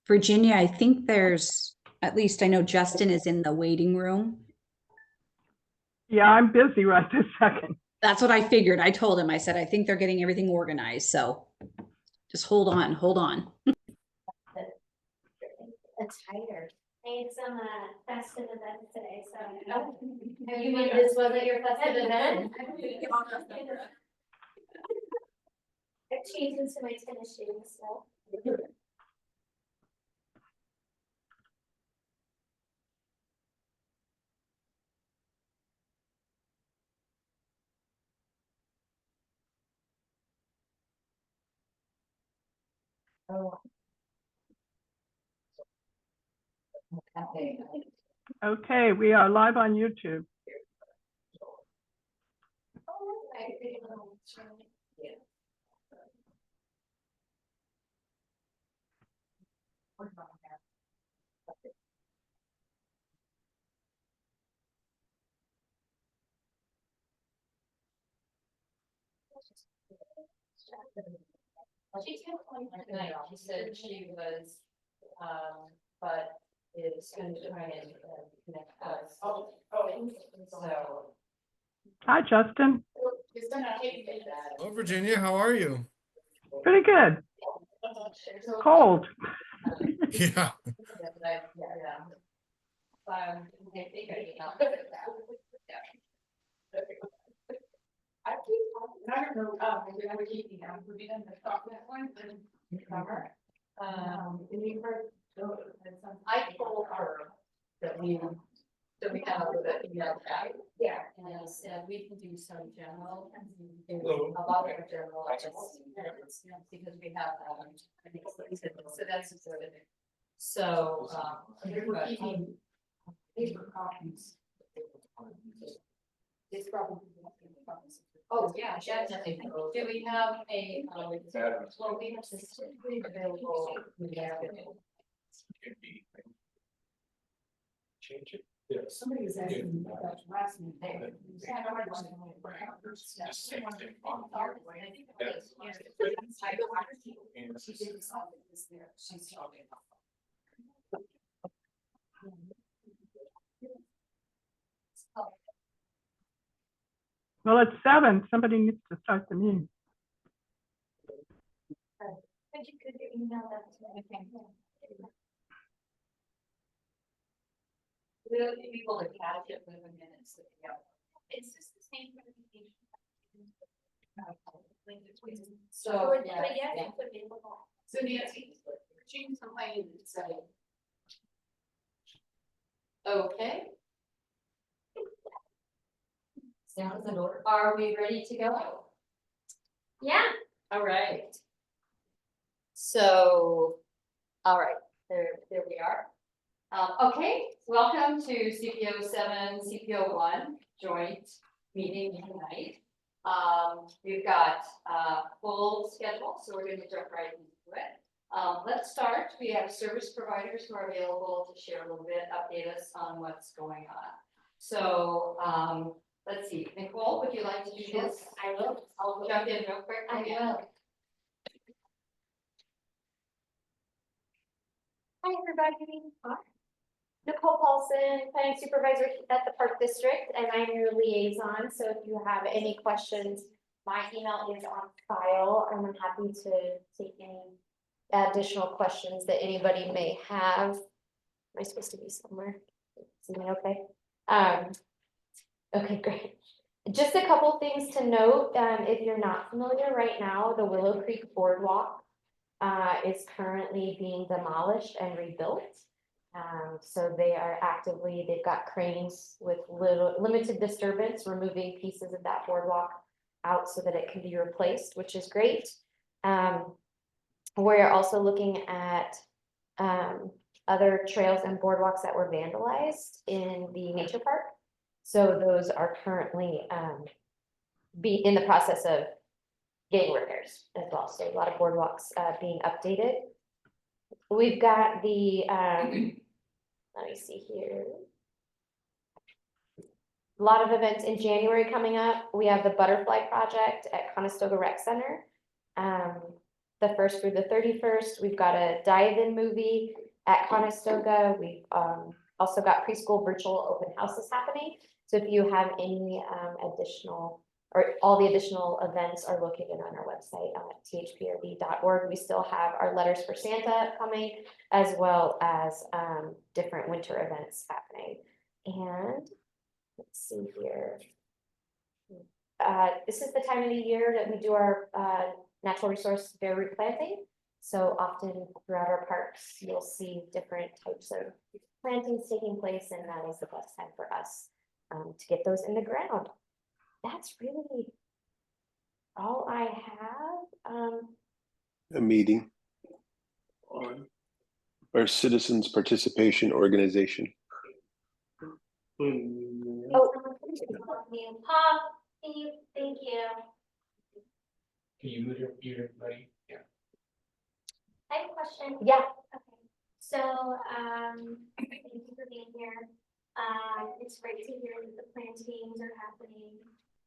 Virginia, I think there's, at least I know Justin is in the waiting room. Yeah, I'm busy right this second. That's what I figured. I told him, I said, I think they're getting everything organized. So just hold on, hold on. It's tighter. I had some festive events today, so you mean this wasn't your festive event? I've changed into my tennis shoes, so. Oh. Okay, we are live on YouTube. She said she was, but is going to try and connect us. So. Hi, Justin. Oh, Virginia, how are you? Pretty good. Cold. Yeah. I told her that we have a little bit of chat. Yeah. And I said we can do some general, a lot of general, because we have, I think, so that's important. So, we're keeping paper copies. It's probably. Oh, yeah, definitely. Do we have a, well, we have specifically available. Change it. Yeah. Somebody was asking me about last meeting. She's talking. Well, it's 7. Somebody needs to start the meeting. But you could email that to me. We'll be able to catch it within minutes. It's just the same for the vacation. So, But yeah. yes, it could be available. So Nancy, change the plan and say. Okay. Sounds in order. Are we ready to go? Yeah. All right. So, all right, there we are. Okay, welcome to CPO7, CPO1 joint meeting tonight. We've got a full schedule, so we're going to jump right into it. Let's start. We have service providers who are available to share a little bit, update us on what's going on. So let's see, Nicole, would you like to do this? I will. I'll jump in real quick. I will. Hi, everybody. Nicole Paulson, planning supervisor at the Park District, and I'm your liaison. So if you have any questions, my email is on file. I'm happy to take any additional questions that anybody may have. Am I supposed to be somewhere? Is it okay? Okay, great. Just a couple things to note. If you're not familiar right now, the Willow Creek Boardwalk is currently being demolished and rebuilt. So they are actively, they've got cranes with limited disturbance, removing pieces of that boardwalk out so that it can be replaced, which is great. We're also looking at other trails and boardwalks that were vandalized in the nature park. So those are currently in the process of getting repairs as well. So a lot of boardwalks being updated. We've got the, let me see here. A lot of events in January coming up. We have the Butterfly Project at Conestoga Rec Center. the 1st through the 31st. We've got a dive-in movie at Conestoga. We've also got preschool virtual open houses happening. So if you have any additional, or all the additional events are located on our website at thprb.org. We still have our Letters for Santa coming, as well as different winter events happening. And let's see here. This is the time of the year that we do our natural resource bear replanting. So often throughout our parks, you'll see different types of plantings taking place, and that is the best time for us to get those in the ground. That's really all I have. A meeting on our citizens participation organization. Oh, thank you. Can you move your everybody? Yeah. I have a question. Yeah. Okay. So, thank you for being here. It's great to hear that the plantings are happening.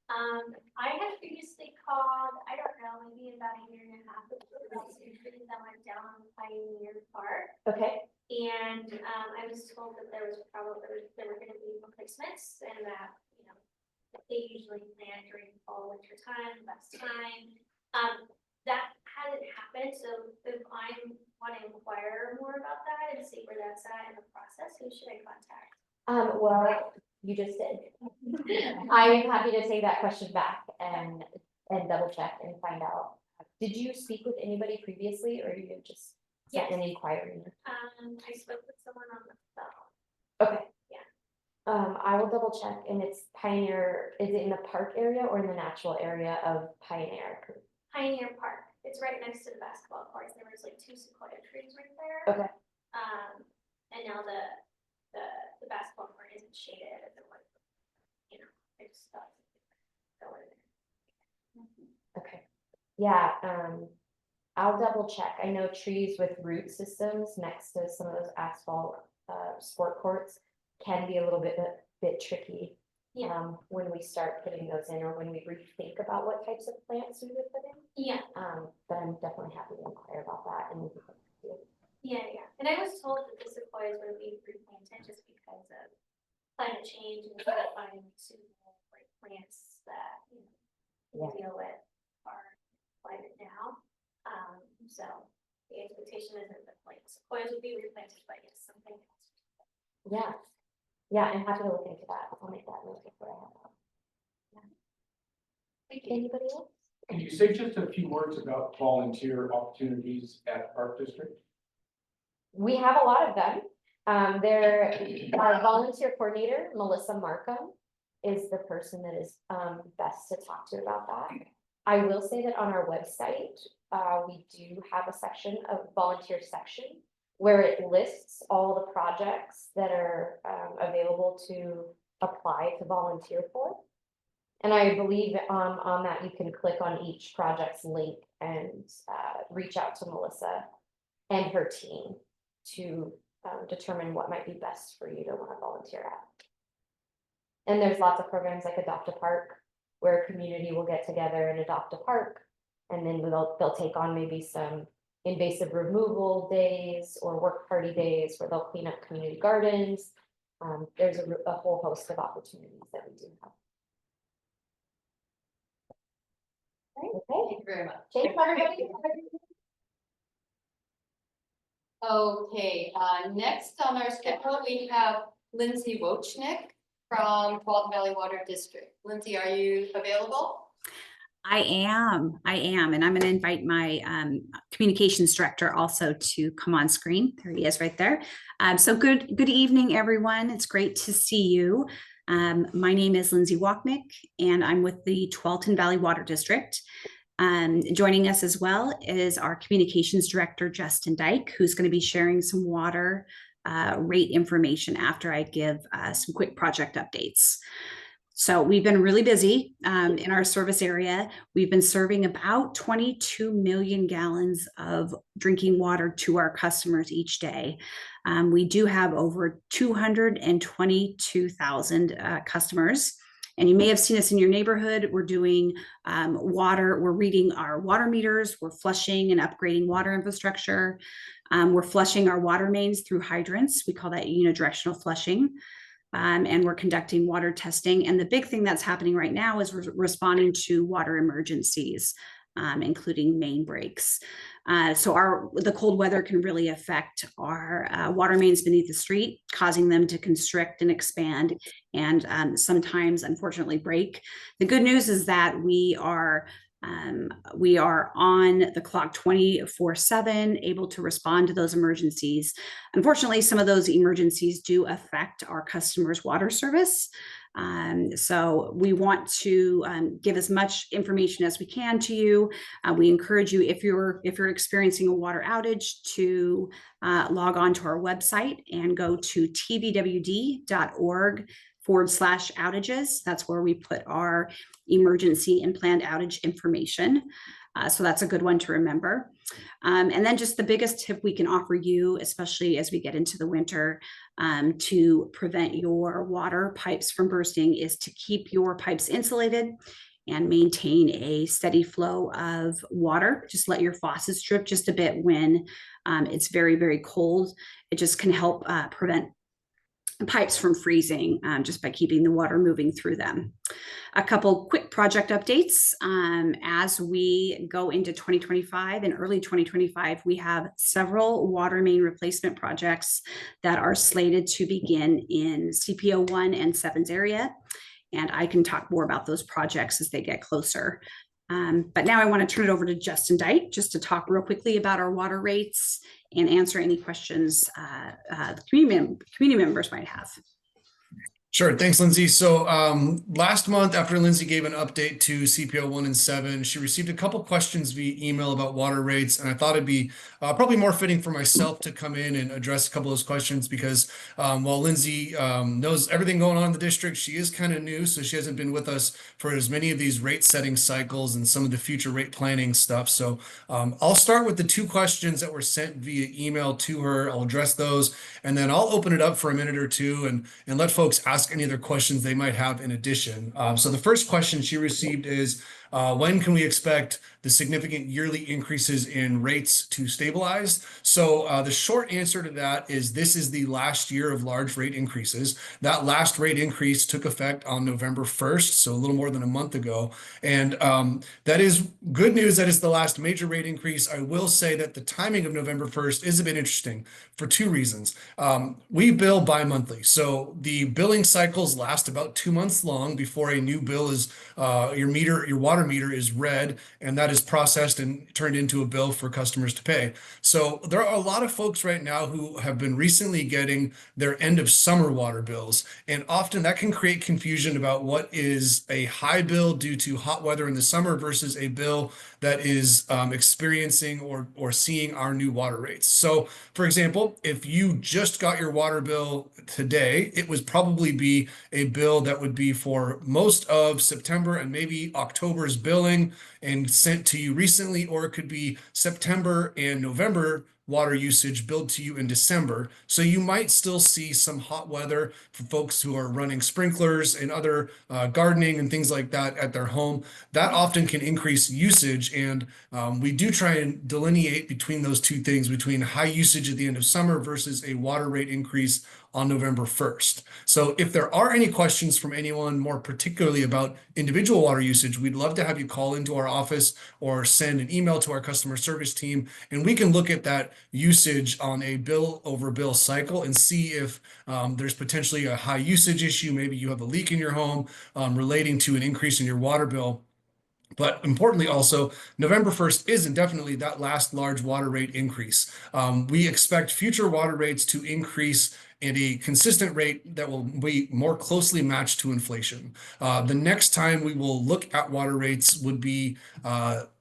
I had previously called, I don't know, maybe about a year and a half ago, about some trees that went down on Pioneer Park. Okay. And, I was told that there were gonna be replacements and that, you know, they usually plant during fall, winter time, best time. That hasn't happened, so if I want to inquire more about that and see where that's at in the process, who should I contact? Well, you just did. I'm happy to take that question back and double check and find out. Did you speak with anybody previously, or you just sent an inquiry? I spoke with someone on the phone. Okay. Yeah. I will double check, and it's Pioneer, is it in the park area or in the natural area of Pioneer? Pioneer Park, it's right next to the basketball courts, there was like 2 sequoia trees right there. Okay. And now the basketball court isn't shaded, and like, you know, I just thought go in there. Okay. Yeah, I'll double check. I know trees with root systems next to some of those asphalt sport courts can be a little bit tricky. Yeah. When we start putting those in, or when we rethink about what types of plants we would put in. Yeah, But I'm definitely happy to inquire about that. And yeah, and I was told that the sequoias would be replanted just because of climate change and finding suitable like plants that, you know, Yeah. deal with our climate now. So the expectation isn't that like sequoias would be replanted, but yes, something else. yeah, yeah, I'm happy to look into that. I'll make that note before I have that. Thank you. Anybody else? Can you say just a few words about volunteer opportunities at Park District? We have a lot of them. Our volunteer coordinator, Melissa Markham, is the person that is best to talk to about that. I will say that on our website, we do have a section of volunteer section where it lists all the projects that are available to apply to volunteer for. And I believe on that you can click on each project's link and reach out to Melissa and her team to determine what might be best for you to want to volunteer at. And there's lots of programs like Adopt a Park, where a community will get together and adopt a park, and then they'll take on maybe some invasive removal days or work party days where they'll clean up community gardens. There's a whole host of opportunities that we do have. Okay. Thank you very much. Thanks, everybody. Okay, next on our schedule, we have Lindsay Wochnick from Walton Valley Water District. Lindsay, are you available? I am, and I'm going to invite my communications director also to come on screen. There he is right there. So good evening, everyone. It's great to see you. My name is Lindsay Wochnick, and I'm with the Walton Valley Water District. Joining us as well is our communications director, Justin Dyke, who's going to be sharing some water rate information after I give some quick project updates. So we've been really busy in our service area. We've been serving about 22 million gallons of drinking water to our customers each day. We do have over 222,000 customers, And you may have seen us in your neighborhood. We're doing we're reading our water meters, we're flushing and upgrading water infrastructure. We're flushing our water mains through hydrants. We call that unidirectional flushing. And we're conducting water testing. And the big thing that's happening right now is we're responding to water emergencies, including main breaks. So the cold weather can really affect our water mains beneath the street, causing them to constrict and expand, and sometimes, unfortunately, break. The good news is that we are on the clock 24/7, able to respond to those emergencies. Unfortunately, some of those emergencies do affect our customers' water service. So we want to give as much information as we can to you. We encourage you, if you're experiencing a water outage, to log on to our website and go to tvwd.org/outages. That's where we put our emergency and planned outage information. So that's a good one to remember. And then just the biggest tip we can offer you, especially as we get into the winter, to prevent your water pipes from bursting, is to keep your pipes insulated and maintain a steady flow of water. Just let your faucets drip just a bit when it's very, very cold. It just can help prevent pipes from freezing just by keeping the water moving through them. A couple quick project updates. As we go into 2025 and early 2025, we have several water main replacement projects that are slated to begin in CPO1 and 7's area. And I can talk more about those projects as they get closer. But now I want to turn it over to Justin Dyke just to talk real quickly about our water rates and answer any questions the community members might have. Sure. Thanks, Lindsay. So last month, after Lindsay gave an update to CPO 1 and 7, she received a couple questions via email about water rates. And I thought it'd be probably more fitting for myself to come in and address a couple of those questions because while Lindsay knows everything going on in the district, she is kind of new. So she hasn't been with us for as many of these rate setting cycles and some of the future rate planning stuff. So I'll start with the two questions that were sent via email to her. I'll address those, and then I'll open it up for a minute or two and let folks ask any other questions they might have in addition. So the first question she received is, when can we expect the significant yearly increases in rates to stabilize? So the short answer to that is this is the last year of large rate increases. That last rate increase took effect on November 1st, so a little more than a month ago. And that is good news that it's the last major rate increase. I will say that the timing of November 1st is a bit interesting for two reasons. We bill bi-monthly, so the billing cycles last about 2 months long before a new bill is your water meter is read, and that is processed and turned into a bill for customers to pay. So there are a lot of folks right now who have been recently getting their end of summer water bills, and often that can create confusion about what is a high bill due to hot weather in the summer versus a bill that is experiencing or seeing our new water rates. So for example, if you just got your water bill today, it would probably be a bill that would be for most of September and maybe October's billing and sent to you recently, or it could be September and November water usage billed to you in December. So you might still see some hot weather for folks who are running sprinklers and other gardening and things like that at their home. That often can increase usage. And we do try and delineate between those two things, between high usage at the end of summer versus a water rate increase on November 1st. So if there are any questions from anyone more particularly about individual water usage, we'd love to have you call into our office or send an email to our customer service team, and we can look at that usage on a bill over bill cycle and see if there's potentially a high usage issue. Maybe you have a leak in your home relating to an increase in your water bill. But importantly also, November 1st is indefinitely that last large water rate increase. We expect future water rates to increase at a consistent rate that will be more closely matched to inflation. The next time we will look at water rates would be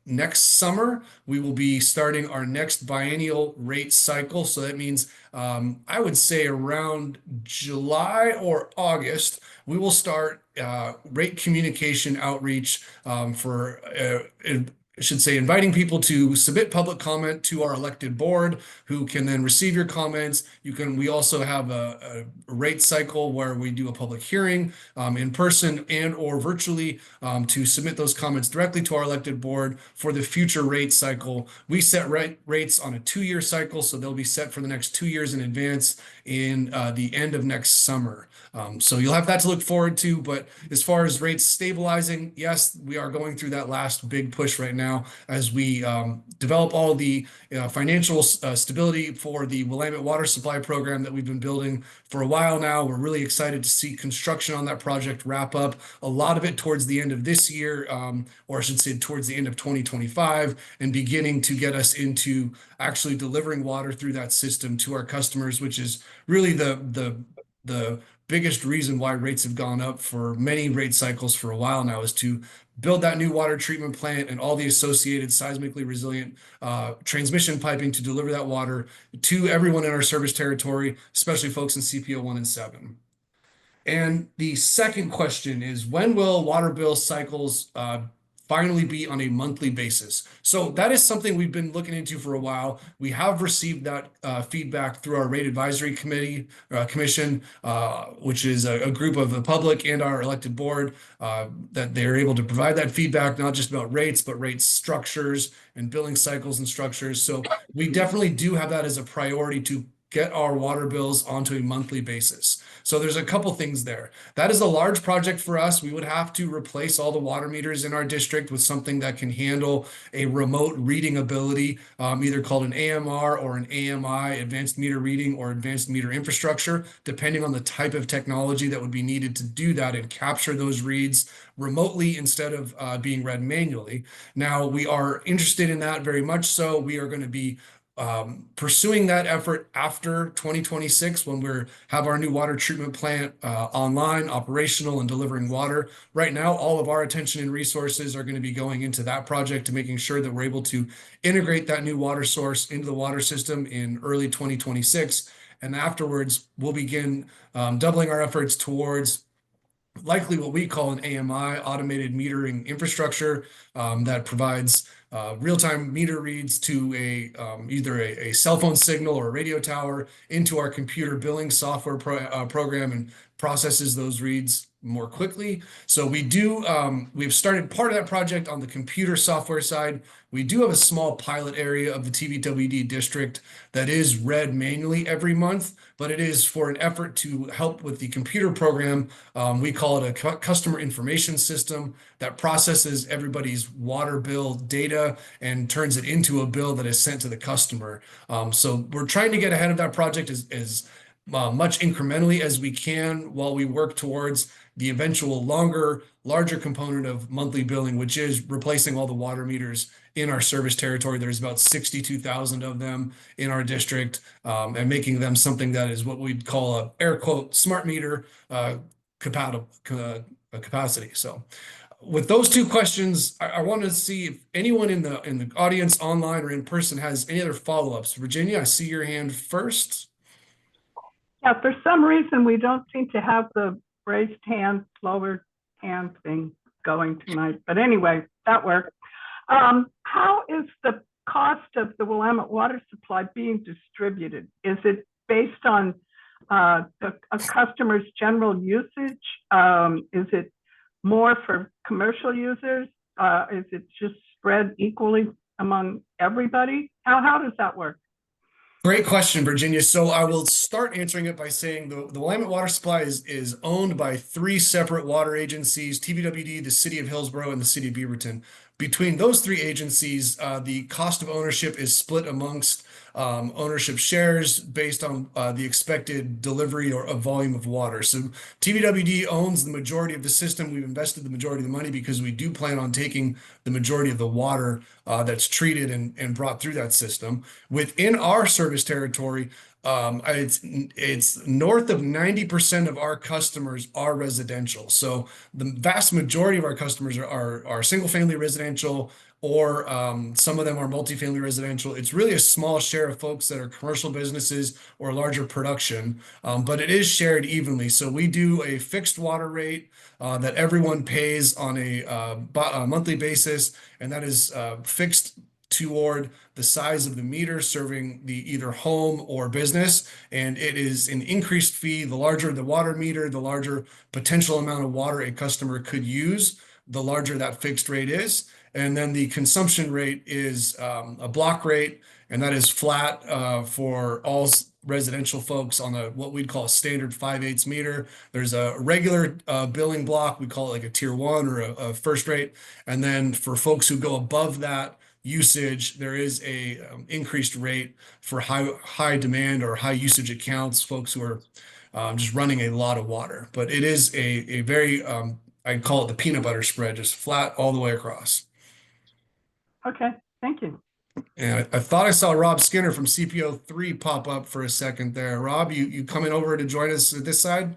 next summer. We will be starting our next biennial rate cycle. So that means I would say around July or August, we will start rate communication outreach for I should say, inviting people to submit public comment to our elected board, who can then receive your comments. We also have a rate cycle where we do a public hearing in person and or virtually to submit those comments directly to our elected board for the future rate cycle. We set rates on a 2-year cycle, so they'll be set for the next 2 years in advance in the end of next summer. So you'll have that to look forward to. But as far as rates stabilizing, yes, we are going through that last big push right now as we develop all the financial stability for the Willamette Water Supply Program that we've been building for a while now. We're really excited to see construction on that project wrap up, a lot of it towards the end of this year, or I should say towards the end of 2025, and beginning to get us into actually delivering water through that system to our customers, which is really the biggest reason why rates have gone up for many rate cycles for a while now, is to build that new water treatment plant and all the associated seismically resilient transmission piping to deliver that water to everyone in our service territory, especially folks in CPO 1 and 7. And the second question is, when will water bill cycles finally be on a monthly basis? So that is something we've been looking into for a while. We have received that feedback through our rate advisory commission, which is a group of the public and our elected board, that they're able to provide that feedback, not just about rates, but rate structures and billing cycles and structures. So we definitely do have that as a priority to get our water bills onto a monthly basis. So there's a couple things there. That is a large project for us. We would have to replace all the water meters in our district with something that can handle a remote reading ability, either called an AMR or an AMI, advanced meter reading or advanced meter infrastructure, depending on the type of technology that would be needed to do that and capture those reads remotely instead of being read manually. Now, we are interested in that very much so. We are going to be pursuing that effort after 2026, when we have our new water treatment plant online, operational, and delivering water. Right now, all of our attention and resources are going to be going into that project, to making sure that we're able to integrate that new water source into the water system in early 2026. And afterwards, we'll begin doubling our efforts towards likely what we call an AMI, automated metering infrastructure, that provides real-time meter reads to either a cell phone signal or a radio tower into our computer billing software program, and processes those reads more quickly. So we've started part of that project on the computer software side. We do have a small pilot area of the TVWD district that is read manually every month, but it is for an effort to help with the computer program. We call it a customer information system that processes everybody's water bill data and turns it into a bill that is sent to the customer. So we're trying to get ahead of that project as much incrementally as we can, while we work towards the eventual larger component of monthly billing, which is replacing all the water meters in our service territory. There's about 62,000 of them in our district, and making them something that is what we'd call a air quote smart meter capacity. So with those two questions, I want to see if anyone in the audience, online or in person, has any other follow-ups. Virginia, I see your hand first. Yeah, for some reason, we don't seem to have the raised hand, lowered hand thing going tonight. But anyway, that worked. How is the cost of the Willamette water supply being distributed? Is it based on a customer's general usage? Is it more for commercial users? Is it just spread equally among everybody? How does that work? Great question, Virginia. So I will start answering it by saying the Willamette Water Supply is owned by 3 separate water agencies: TVWD, the City of Hillsborough, and the City of Beaverton. Between those 3 agencies, the cost of ownership is split amongst ownership shares based on the expected delivery or volume of water. So TVWD owns the majority of the system. We've invested the majority of the money because we do plan on taking the majority of the water that's treated and brought through that system. Within our service territory, it's north of 90% of our customers are residential. So the vast majority of our customers are single family residential, or some of them are multifamily residential. It's really a small share of folks that are commercial businesses or larger production, but it is shared evenly. So we do a fixed water rate that everyone pays on a monthly basis, and that is fixed toward the size of the meter serving the either home or business. And it is an increased fee. The larger the water meter, the larger potential amount of water a customer could use, the larger that fixed rate is. And then the consumption rate is a block rate, and that is flat for all residential folks on what we'd call a standard 5/8 meter. There's a regular billing block, we call it like a tier 1 or a first rate. And then for folks who go above that usage, there is a increased rate for high demand or high usage accounts, folks who are just running a lot of water. But it is a very, I call it the peanut butter spread, just flat all the way across. Okay, thank you. And I thought I saw Rob Skinner from CPO3 pop up for a second there. Rob, you coming over to join us at this side?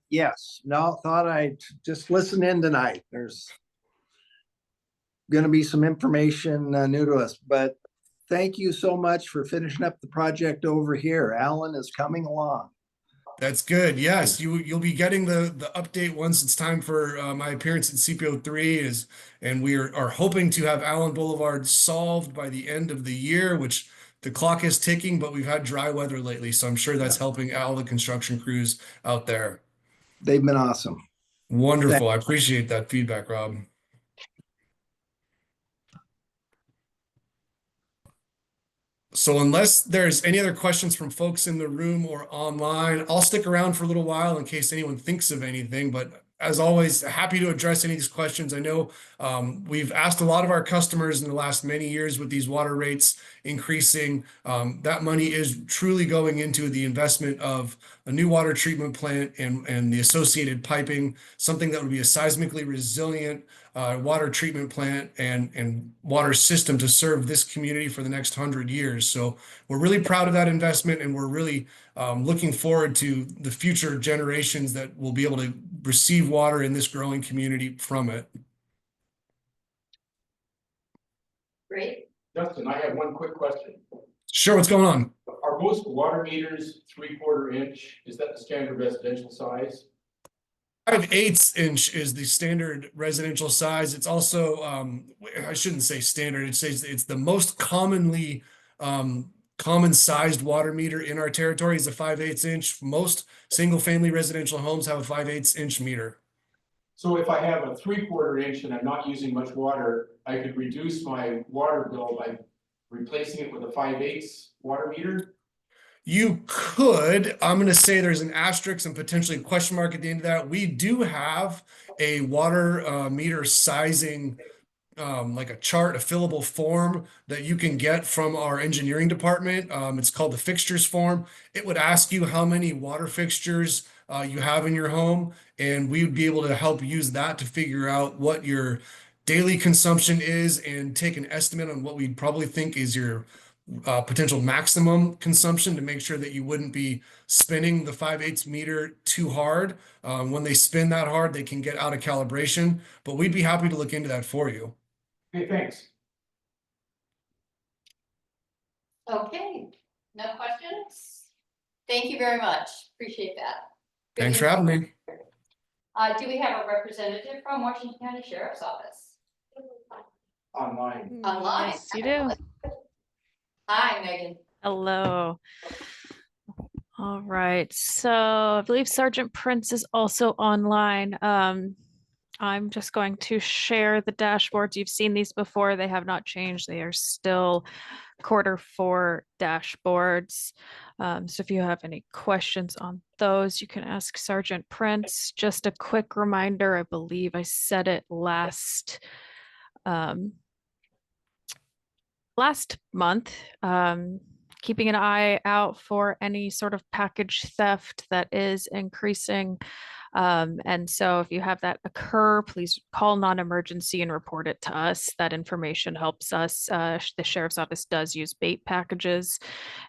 Yes, no, thought I'd just listen in tonight. There's going to be some information new to us, but thank you so much for finishing up the project over here. Alan is coming along. That's good. Yes, you'll be getting the update once it's time for my appearance at CPO3 and we are hoping to have Allen Boulevard solved by the end of the year, which the clock is ticking, but we've had dry weather lately, so I'm sure that's helping all the construction crews out there. They've been awesome. Wonderful. I appreciate that feedback, Rob. So unless there's any other questions from folks in the room or online, I'll stick around for a little while in case anyone thinks of anything. But as always, happy to address any of these questions. I know we've asked a lot of our customers in the last many years with these water rates increasing. That money is truly going into the investment of a new water treatment plant and the associated piping, something that would be a seismically resilient water treatment plant and water system to serve this community for the next 100 years. So we're really proud of that investment, and we're really looking forward to the future generations that will be able to receive water in this growing community from it. Great. Justin, I have one quick question. Sure, what's going on? Are most water meters 3/4 inch? Is that the standard residential size? 5/8 inch is the standard residential size. It's also, I shouldn't say standard, it says it's the most commonly common sized water meter in our territory is a 5/8 inch. Most single family residential homes have a 5/8 inch meter. So if I have a 3/4 inch and I'm not using much water, I could reduce my water bill by replacing it with a 5/8 water meter? You could. I'm going to say there's an asterisk and potentially a question mark at the end of that. We do have a water meter sizing, like a chart, a fillable form that you can get from our engineering department. It's called the fixtures form. It would ask you how many water fixtures you have in your home, and we would be able to help use that to figure out what your daily consumption is and take an estimate on what we probably think is your potential maximum consumption to make sure that you wouldn't be spinning the 5/8 meter too hard. When they spin that hard, they can get out of calibration, but we'd be happy to look into that for you. Okay, thanks. Okay, no questions? Thank you very much. Appreciate that. Good Thanks for having me. Do we have a representative from Washington County Sheriff's Office? Online. Online. Yes, you do. Hi, Megan. Hello. All right, so I believe Sergeant Prince is also online. I'm just going to share the dashboards. You've seen these before. They have not changed. They are still Q4 dashboards. So if you have any questions on those, you can ask Sergeant Prince. Just a quick reminder, I believe I said it last month, keeping an eye out for any sort of package theft that is increasing. And so if you have that occur, please call non-emergency and report it to us. That information helps us. The sheriff's office does use bait packages,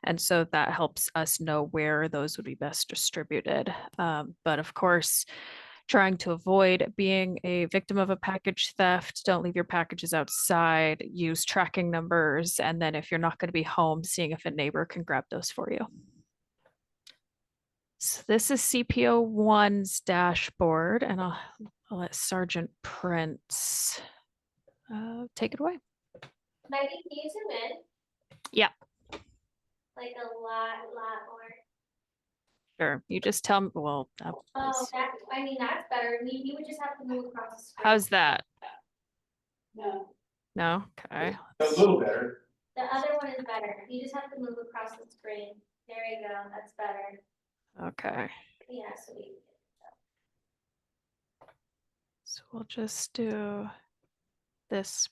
and so that helps us know where those would be best distributed. But of course, trying to avoid being a victim of a package theft. Don't leave your packages outside, use tracking numbers, and then if you're not going to be home, seeing if a neighbor can grab those for you. So this is CPO1's dashboard, and I'll let Sergeant Prince take it away. Maggie, can you zoom in? Yeah. Like a lot more. Sure. You just tell me. Well, Oh, I mean, that's better. You would just have to move across the screen. how's that? No. No? Okay. A little better. The other one is better. You just have to move across the screen. There you go. That's better. Okay. Yeah, so we. So we'll just do this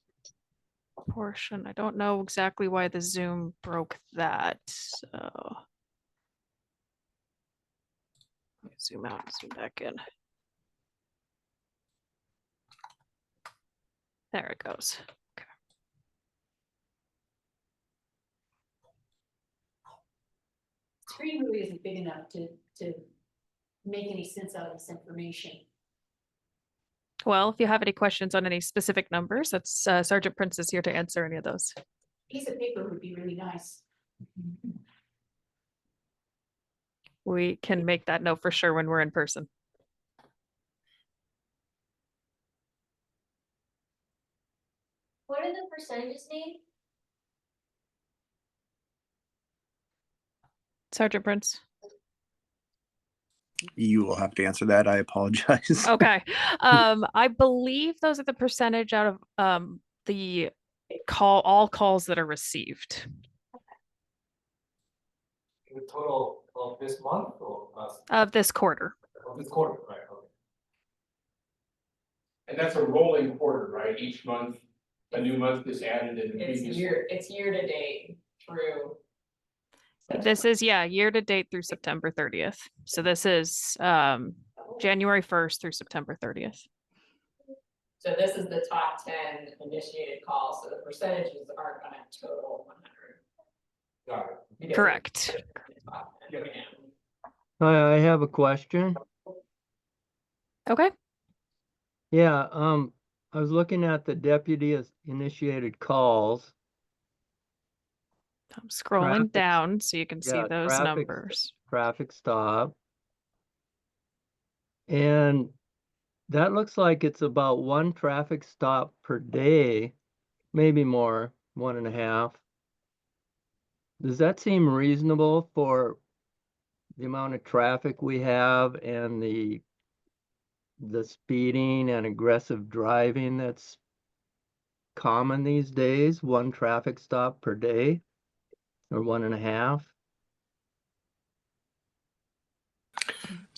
portion. I don't know exactly why the Zoom broke that. So let me zoom out, zoom back in. There it goes. Okay. Screen really isn't big enough to make any sense out of this information. Well, if you have any questions on any specific numbers, that's Sergeant Prince is here to answer any of those. Piece of paper would be really nice. We can make that note for sure when we're in person. What are the percentages named? Sergeant Prince. You will have to answer that. I apologize. Okay. I believe those are the percentage out of the all calls that are received. The total of this month or Of this quarter. of this quarter, right? Okay. And that's a rolling quarter, right? Each month, a new month is added in the previous. It's year to date through. This is, yeah, year to date through September 30th. So this is January 1st through September 30th. So this is the top 10 initiated calls, so the percentages aren't gonna total 100. Got it. Correct. Hi, I have a question. Okay. Yeah, I was looking at the deputy initiated calls. I'm scrolling Traffic- down so you can see yeah, those traffic- numbers. Traffic stop. And that looks like it's about one traffic stop per day, maybe more, 1.5. Does that seem reasonable for the amount of traffic we have and the speeding and aggressive driving that's common these days? One traffic stop per day or 1.5?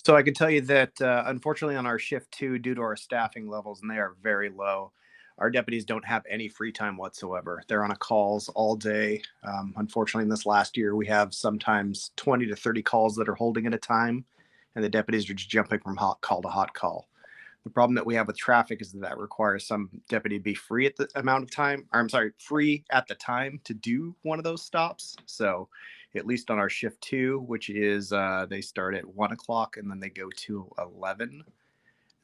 So I can tell you that unfortunately on our shift 2, due to our staffing levels, and they are very low, our deputies don't have any free time whatsoever. They're on a calls all day. Unfortunately, in this last year, we have sometimes 20 to 30 calls that are holding at a time, and the deputies are just jumping from hot call to hot call. The problem that we have with traffic is that requires some deputy to be free at the amount of time, or I'm sorry, free at the time to do one of those stops. So at least on our shift 2, which is they start at 1 o'clock and then they go to 11.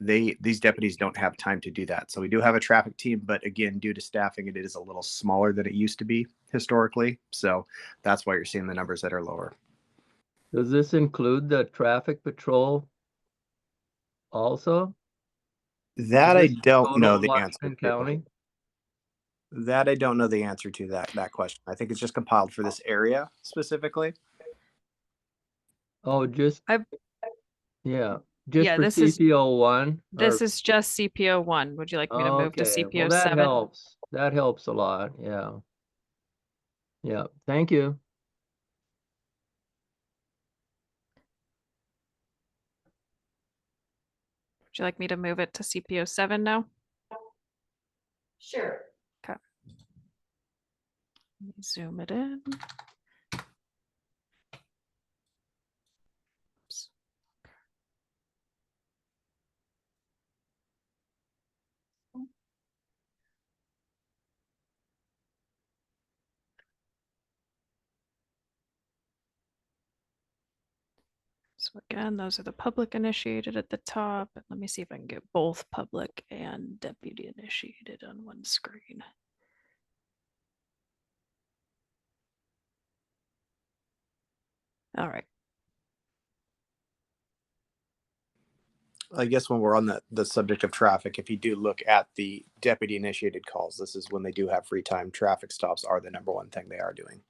These deputies don't have time to do that. So we do have a traffic team, but again, due to staffing, it is a little smaller than it used to be historically. So that's why you're seeing the numbers that are lower. Does this include the traffic patrol also? That I Is this don't know total the answer Washington to. County? That I don't know the answer to that question. I think it's just compiled for this area specifically. Oh, just I've- yeah, just Yeah, for this is- CPO1? This is just CPO1. Would you like me to move to Okay, well, CPO7? that helps. That helps a lot. Yeah. Yeah, thank you. Would you like me to move it to CPO7 now? Sure. Let me zoom it in. Oops. So again, those are the public initiated at the top. And let me see if I can get both public and deputy initiated on one screen. All right. I guess when we're on the subject of traffic, if you do look at the deputy initiated calls, this is when they do have free time. Traffic stops are the number one thing they are doing.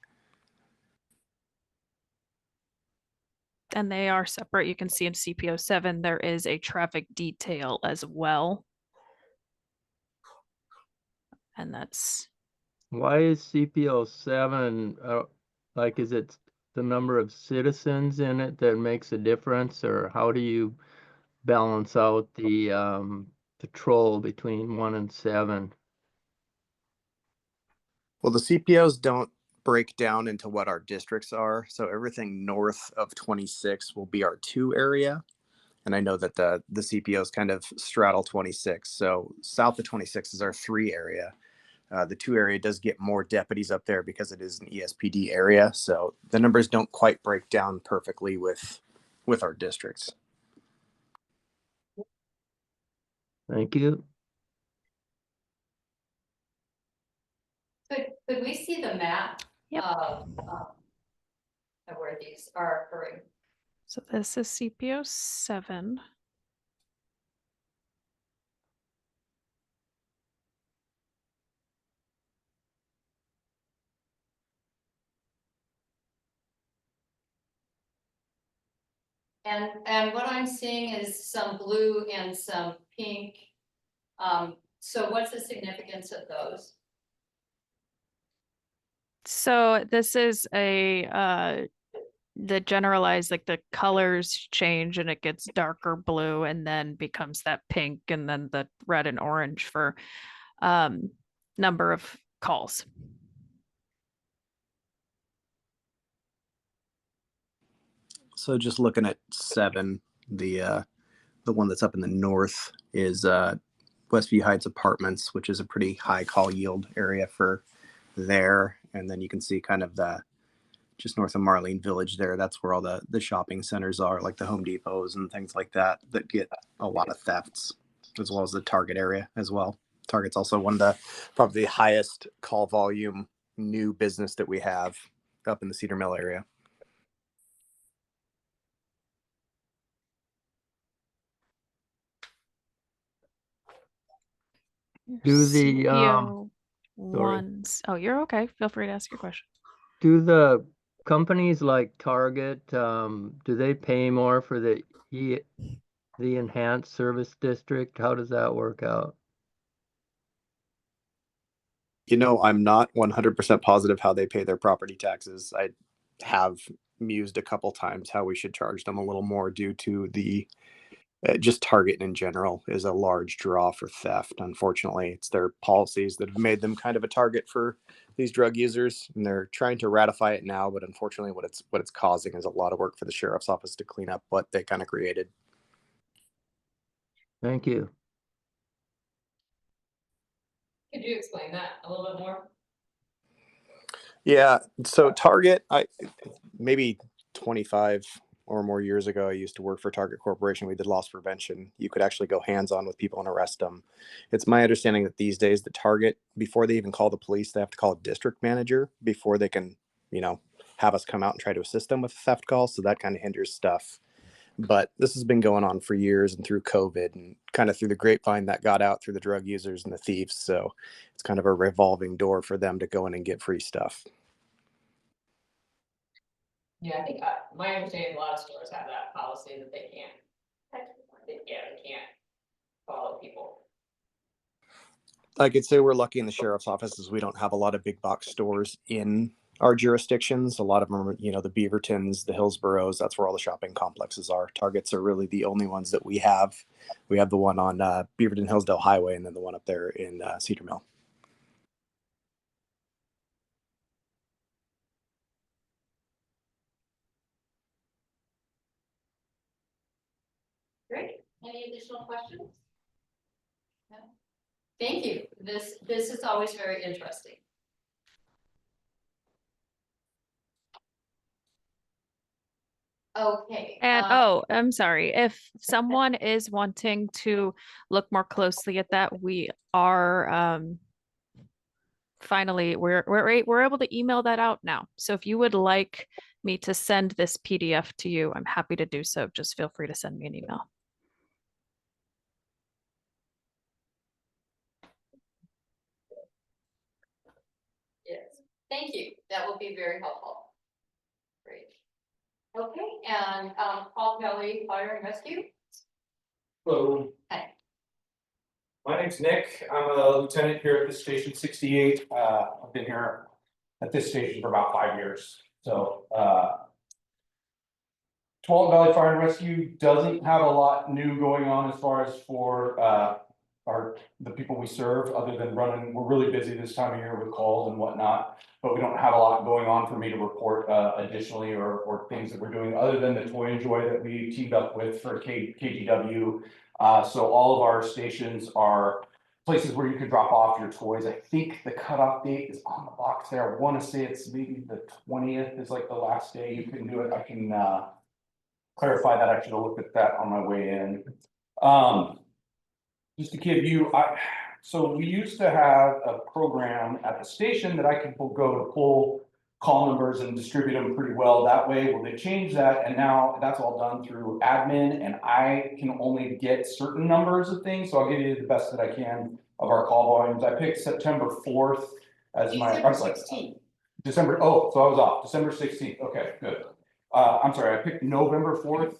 And they are separate. You can see in CPO7, there is a traffic detail as well. And that's, Why is CPO7, like, is it the number of citizens in it that makes a difference, or how do you balance out the patrol between 1 and 7? Well, the CPOs don't break down into what our districts are. So everything north of 26 will be our 2 area. And I know that the CPOs kind of straddle 26. So south of 26 is our 3 area. The 2 area does get more deputies up there because it is an ESPD area. So the numbers don't quite break down perfectly with our districts. Thank you. Could we see the map? Yep. Of where these are occurring? so this is CPO7. And what I'm seeing is some blue and some pink. So what's the significance of those? So this is a the generalized, like the colors change and it gets darker blue and then becomes that pink and then the red and orange for number of calls. So just looking at 7, the one that's up in the north is Westview Heights Apartments, which is a pretty high call yield area for there. And then you can see kind of the just north of Marlene Village there. That's where all the shopping centers are, like the Home Depots and things like that, that get a lot of thefts, as well as the Target area as well. Target's also one of the probably the highest call volume new business that we have up in the Cedar Mill area. Do the CPO sorry. ones. Oh, you're okay. Feel free to ask your question. Do the companies like Target, do they pay more for the enhanced service district? How does that work out? You know, I'm not 100% positive how they pay their property taxes. I have mused a couple times how we should charge them a little more due to the just Target in general is a large draw for theft. Unfortunately, it's their policies that have made them kind of a target for these drug users, and they're trying to ratify it now. But unfortunately, what it's causing is a lot of work for the sheriff's office to clean up what they kind of created. Thank you. Could you explain that a little bit more? Yeah. So Target, maybe 25 or more years ago, I used to work for Target Corporation. We did loss prevention. You could actually go hands-on with people and arrest them. It's my understanding that these days the Target, before they even call the police, they have to call a district manager before they can, have us come out and try to assist them with a theft call. So that kind of hinders stuff. But this has been going on for years, and through COVID and kind of through the grapevine that got out through the drug users and the thieves. So it's kind of a revolving door for them to go in and get free stuff. Yeah, I think my understanding, a lot of stores have that policy that they can't follow people. I could say we're lucky in the sheriff's offices. We don't have a lot of big box stores in our jurisdictions. A lot of them are, the Beavertons, the Hillsboroughs. That's where all the shopping complexes are. Targets are really the only ones that we have. We have the one on Beaverton Hillsdale Highway, and then the one up there in Cedar Mill. Great. Any additional questions? No? Thank you. This is always very interesting. Okay. And I'm sorry, if someone is wanting to look more closely at that, we are finally we're able to email that out now. So if you would like me to send this PDF to you, I'm happy to do so. Just feel free to send me an email. Yes, thank you. That will be very helpful. Great. Okay, and Paul Kelly, Fire and Rescue. Hello. Hi. My name's Nick. I'm a lieutenant here at this station 68. I've been here at this station for about 5 years. So, Tualatin Valley Fire and Rescue doesn't have a lot new going on as far as for the people we serve, other than running. We're really busy this time of year with calls and whatnot, but we don't have a lot going on for me to report additionally or things that we're doing other than the Toy and Joy that we teamed up with for KGW. So all of our stations are places where you can drop off your toys. I think the cutoff date is on the box there. I want to say it's maybe the 20th is like the last day you can do it. I can clarify that. I should have looked at that on my way in. Just to give you, so we used to have a program at the station that I could go to pull call numbers and distribute them pretty well that way. Well, they changed that, and now that's all done through admin, and I can only get certain numbers of things. So I'll give you the best that I can of our call volumes. I picked September 4th as my December 16th. December. Oh, so I was off. December 16th. Okay, good. I'm sorry. I picked November 4th.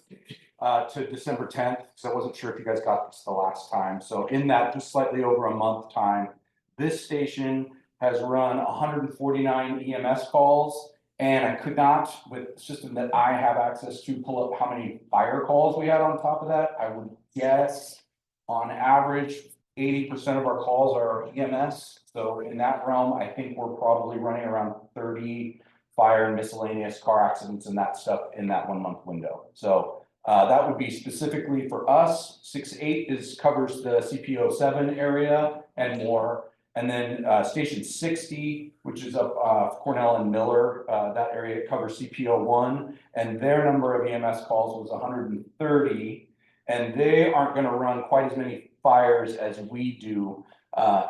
To December 10th, so I wasn't sure if you guys got this the last time. So in that just slightly over a month time, this station has run 149 EMS calls, and I could not, with the system that I have access to, pull up how many fire calls we had on top of that. I would guess on average 80% of our calls are EMS. So in that realm, I think we're probably running around 30 fire and miscellaneous car accidents and that stuff in that 1 month window. So that would be specifically for us. 68 covers the CPO7 area and more. And then station 60, which is up Cornell and Miller, that area covers CPO1, and their number of EMS calls was 130. And they aren't going to run quite as many fires as we do.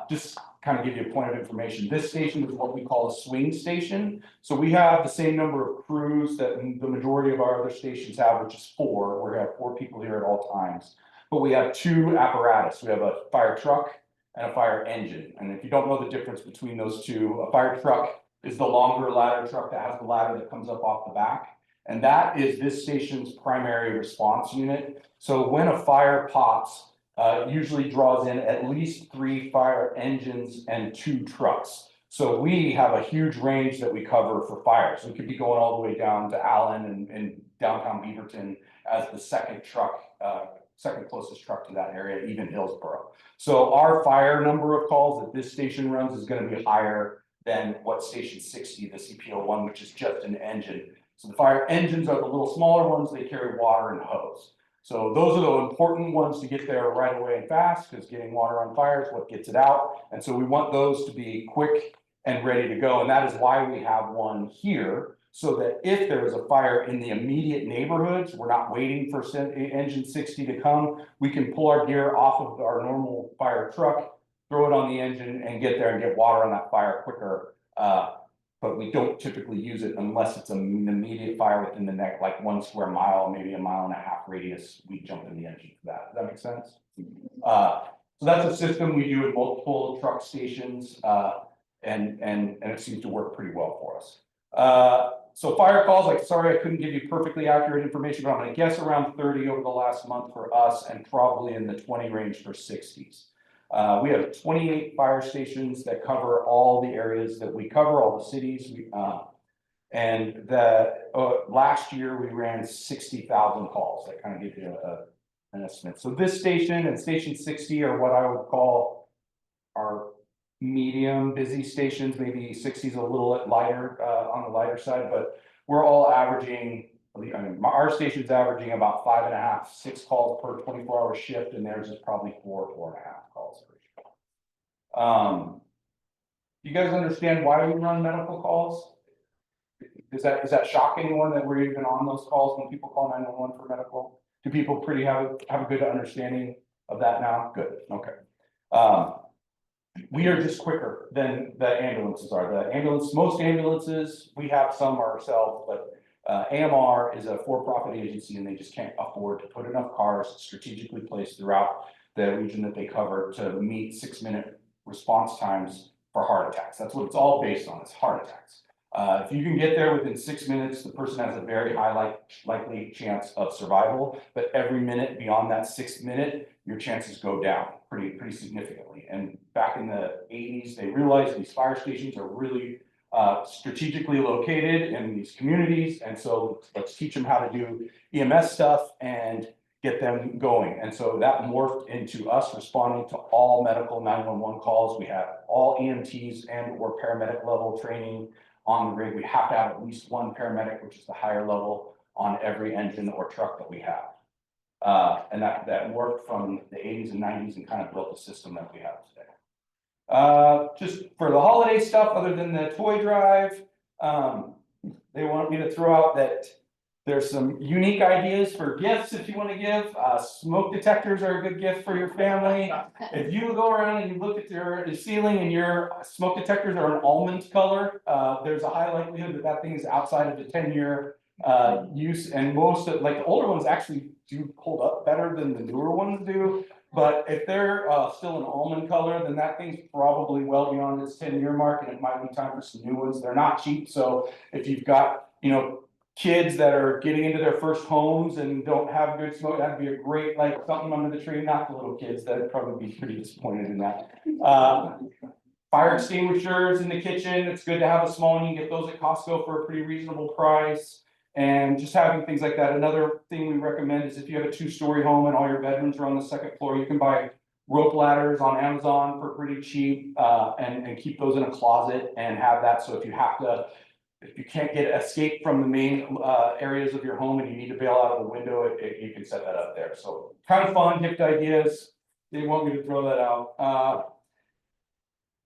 Just kind of give you a point of information. This station is what we call a swing station. So we have the same number of crews that the majority of our other stations have, which is 4. We're going to have 4 people here at all times. But we have 2 apparatus. We have a fire truck and a fire engine. And if you don't know the difference between those two, a fire truck is the longer ladder truck that has the ladder that comes up off the back. And that is this station's primary response unit. So when a fire pops, usually draws in at least 3 fire engines and 2 trucks. So we have a huge range that we cover for fires. We could be going all the way down to Allen and downtown Beaverton as the second truck, second closest truck to that area, even Hillsborough. So our fire number of calls that this station runs is going to be higher than what station 60, the CPO1, which is just an engine. So the fire engines are the little smaller ones. They carry water and hose. So those are the important ones to get there right away and fast, because getting water on fire is what gets it out. And so we want those to be quick and ready to go. And that is why we have one here, so that if there is a fire in the immediate neighborhoods, we're not waiting for engine 60 to come. We can pull our gear off of our normal fire truck, throw it on the engine, and get there and get water on that fire quicker. But we don't typically use it unless it's an immediate fire within the next, like 1 square mile, maybe a 1.5 mile radius. We jump in the engine for that. Does that make sense? So that's a system we do at multiple truck stations, and it seems to work pretty well for us. So fire calls, like, sorry, I couldn't give you perfectly accurate information, but I'm going to guess around 30 over the last month for us, and probably in the 20 range for 60s. We have 28 fire stations that cover all the areas that we cover, all the cities. And last year we ran 60,000 calls. That kind of gives you an estimate. So this station and station 60 are what I would call our medium busy stations. Maybe 60 is a little lighter on the lighter side, but we're all averaging. I mean, our station's averaging about 5.5, 6 calls per 24-hour shift, and theirs is probably 4.5 calls per shift. You guys understand why we run medical calls? Does that shock anyone that we're even on those calls when people call 911 for medical? Do people pretty have a good understanding of that now? Good, okay. We are just quicker than the ambulances are. Most ambulances, we have some ourselves, but AMR is a for-profit agency and they just can't afford to put enough cars strategically placed throughout the region that they cover to meet 6-minute response times for heart attacks. That's what it's all based on, is heart attacks. If you can get there within 6 minutes, the person has a very high likely chance of survival, but every minute beyond that 6th minute, your chances go down pretty significantly. And back in the 80s, they realized these fire stations are really strategically located in these communities. And so let's teach them how to do EMS stuff and get them going. And so that morphed into us responding to all medical 911 calls. We have all EMTs and or paramedic level training on the rig. We have to have at least one paramedic, which is the higher level, on every engine or truck that we have. And that worked from the 80s and 90s and kind of built the system that we have today. Just for the holiday stuff, other than the toy drive, they want me to throw out that there's some unique ideas for gifts if you want to give. Smoke detectors are a good gift for your family. If you go around and you look at the ceiling and your smoke detectors are an almond color, there's a high likelihood that that thing is outside of the 10-year use. And most of, like, the older ones actually do hold up better than the newer ones do. But if they're still an almond color, then that thing's probably well beyond its 10-year mark, and it might be time for some new ones. They're not cheap, so if you've got, you know, kids that are getting into their first homes and don't have good smoke, that'd be a great, like, something under the tree. Not the little kids, that'd probably be pretty disappointed in that. Fire extinguishers in the kitchen, it's good to have a small one. You can get those at Costco for a pretty reasonable price. And just having things like that. Another thing we recommend is if you have a 2-story home and all your bedrooms are on the 2nd floor, you can buy rope ladders on Amazon for pretty cheap, and keep those in a closet and have that. So if you can't get escape from the main areas of your home and you need to bail out of the window, you can set that up there. So kind of fun gift ideas. They want me to throw that out.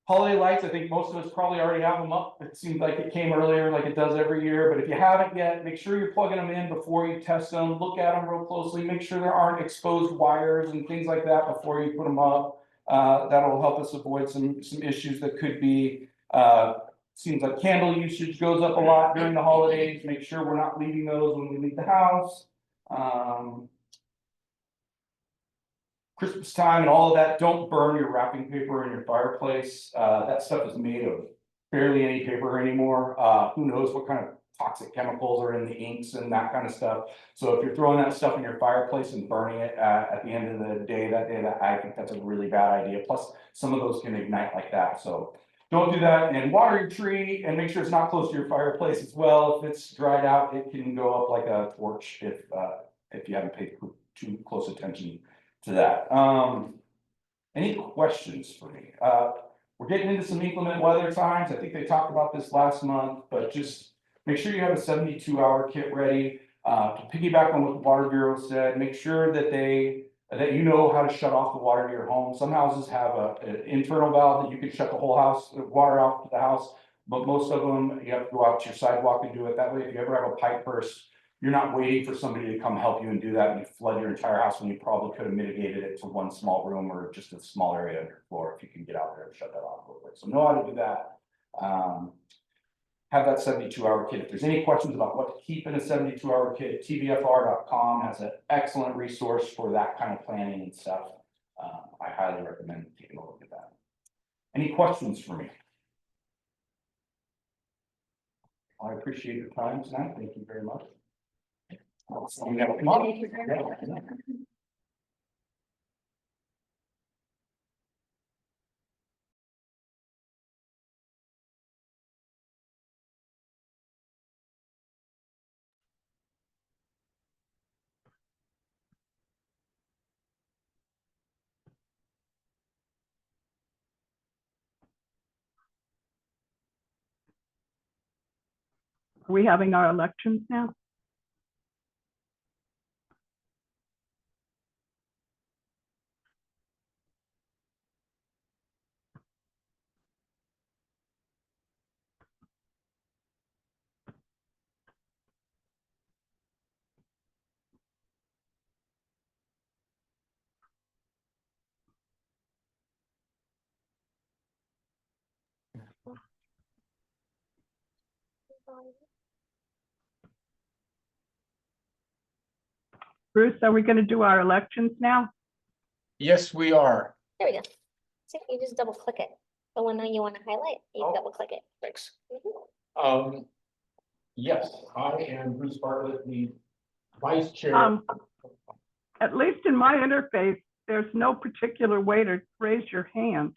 Holiday lights, I think most of us probably already have them up. It seems like it came earlier, like it does every year, but if you haven't yet, make sure you're plugging them in before you test them. Look at them real closely, make sure there aren't exposed wires and things like that before you put them up. That'll help us avoid some issues that could be, seems like candle usage goes up a lot during the holidays. Make sure we're not leaving those when we leave the house. Christmas time and all of that, don't burn your wrapping paper in your fireplace. That stuff is made of barely any paper anymore. Who knows what kind of toxic chemicals are in the inks and that kind of stuff. So if you're throwing that stuff in your fireplace and burning it at the end of the day, I think that's a really bad idea. Plus, some of those can ignite like that. So don't do that. And water your tree and make sure it's not close to your fireplace as well. If it's dried out, it can go up like a torch if you haven't paid too close attention to that. Any questions for me? We're getting into some inclement weather times. I think they talked about this last month, but just make sure you have a 72-hour kit ready. To piggyback on what the Water Bureau said, make sure that you know how to shut off the water to your home. Some houses have an internal valve that you can shut the whole house, the water out to the house, but most of them you have to go out to your sidewalk and do it. That way, if you ever have a pipe burst, you're not waiting for somebody to come help you and do that, and you flood your entire house when you probably could have mitigated it to one small room or just a small area under your floor if you can get out there and shut that off real quick. So know how to do that. Have that 72-hour kit. If there's any questions about what to keep in a 72-hour kit, tvfr.com has an excellent resource for that kind of planning and stuff. I highly recommend taking a look at that. Any questions for me? I appreciate your time tonight. Thank you very much. Are we having our elections now? Bruce, are we going to do our elections now? Yes, we are. There we go. See, you just double click it. The one that you want to highlight, you Oh. double click it. Thanks. Mhm. Yes, I am Bruce Bartlett, the vice chair. At least in my interface, there's no particular way to raise your hand.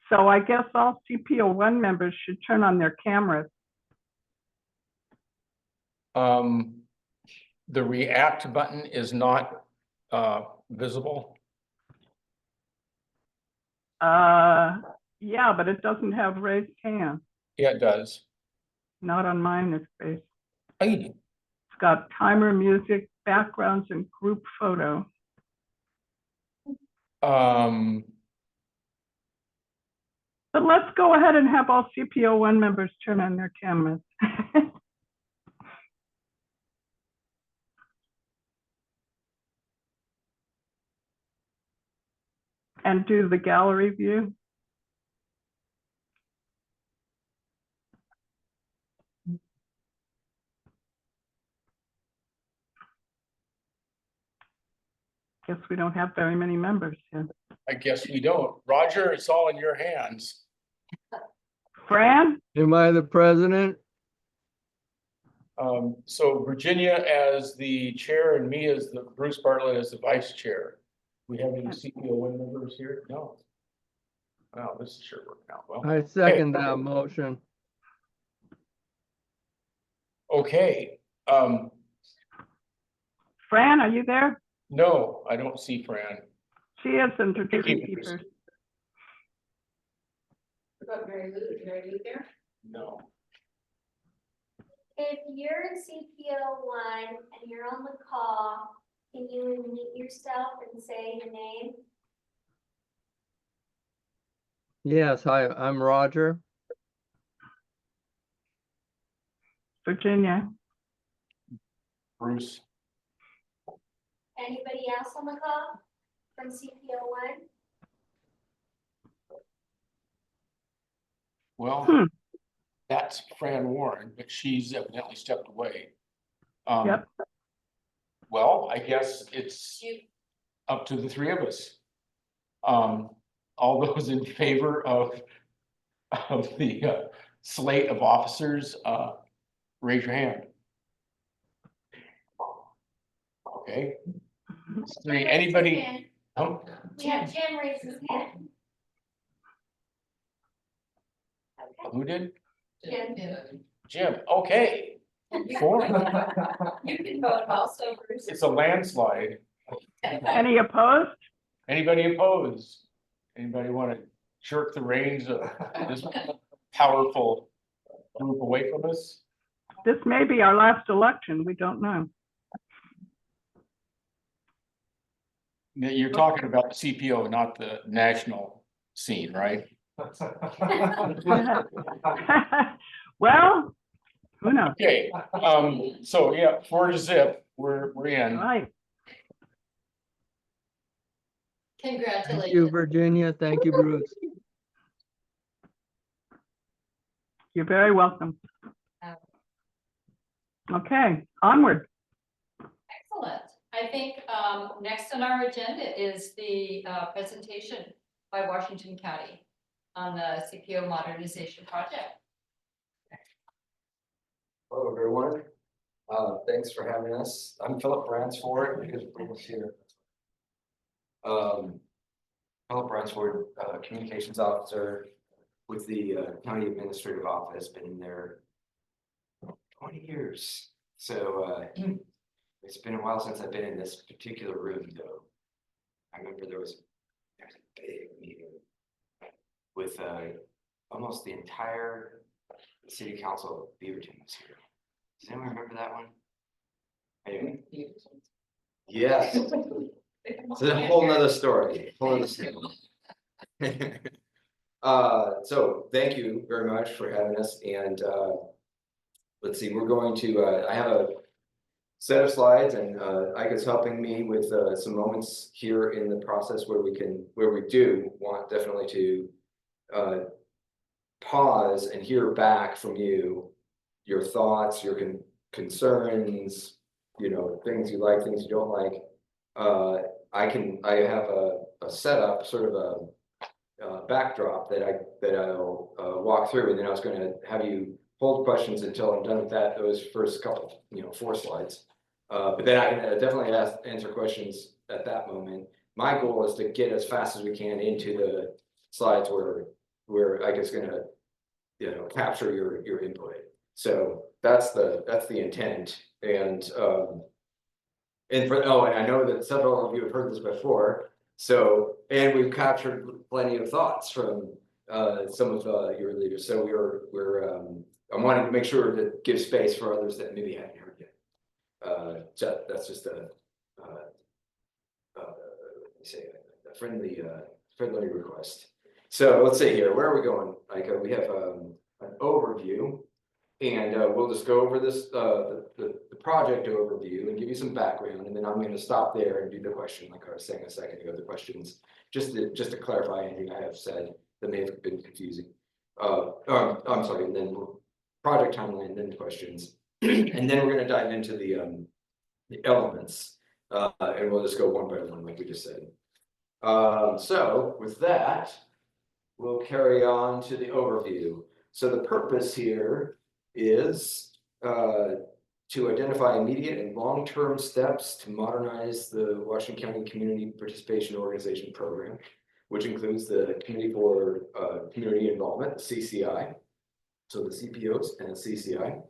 So I guess all CPO1 members should turn on their cameras. The react button is not visible. Yeah, but it doesn't have raised hand. Yeah, it does. Not on my interface. Hey. It's got timer, music, backgrounds, and group photo. But let's go ahead and have all CPO1 members turn on their cameras. And do the gallery view. Guess we don't have very many members here. I guess we don't. Roger, it's all in your hands. Fran? Am I the president? So Virginia as the chair and me as the Bruce Bartlett as the vice chair. We have any CPO1 members here? No. Wow, this is sure working out well. I second that motion. Okay. Fran, are you there? No, I don't see Fran. She is under Thank you. keepers. What about Mary Lou? Mary Lou there? No. If you're in CPO1 and you're on the call, can you unmute yourself and say your name? Yes, hi, I'm Roger. Virginia. Bruce. Anybody else on the call from CPO1? Well, that's Fran Warren, but she's evidently stepped away. Yep. Well, I guess it's up to the three of us. All those in favor of the slate of officers, raise your hand. Okay. Three. Anybody? Oh, Yeah, Jim raised his hand. Okay. who did? Jim. Jim. Okay. Four. You can vote also, Bruce. It's a landslide. Any opposed? Anybody opposed? Anybody want to jerk the reins of this powerful group away from us? This may be our last election. We don't know. You're talking about the CPO, not the national scene, right? Well, who knows? Okay, so yeah, 4-0, we're in. Right. Thank you, Congratulations. Virginia. Thank you, Bruce. You're very welcome. Okay, onward. Excellent. I think next on our agenda is the presentation by Washington County on the CPO modernization project. Hello, everyone. Thanks for having us. I'm Philip Bransford, because Bruce here. Philip Bransford, Communications Officer with the County Administrative Office, been in there 20 years. So it's been a while since I've been in this particular room, though. I remember there was a big meeting with almost the entire City Council of Beaverton was here. Does anyone remember that one? Anyway. Yes. It's a whole nother story. So thank you very much for having us. And let's see, we're going to, I have a set of slides, and Ika's helping me with some moments here in the process where we do want definitely to pause and hear back from you your thoughts, your concerns, you know, things you like, things you don't like. I have a setup, sort of a backdrop that I'll walk through, and then I was going to have you hold questions until I'm done with those first couple, 4 slides. But then I can definitely answer questions at that moment. My goal is to get as fast as we can into the slides where I guess going to, capture your input. So that's the intent. And and I know that several of you have heard this before. So, and we've captured plenty of thoughts from some of your leaders. So I'm wanting to make sure to give space for others that maybe haven't heard yet. So that's just a friendly request. So let's see here. Where are we going? Like we have an overview, and we'll just go over this the project overview and give you some background, and then I'm going to stop there and do the question, like I was saying a second ago. The questions, just to clarify anything I have said that may have been confusing. I'm sorry, and then project timeline, then the questions, and then we're going to dive into the elements, and we'll just go one by one, like we just said. So with that, we'll carry on to the overview. So the purpose here is to identify immediate and long-term steps to modernize the Washington County Community Participation Organization program, which includes the Committee for Community Involvement, the CCI, so the CPOs and the CCI,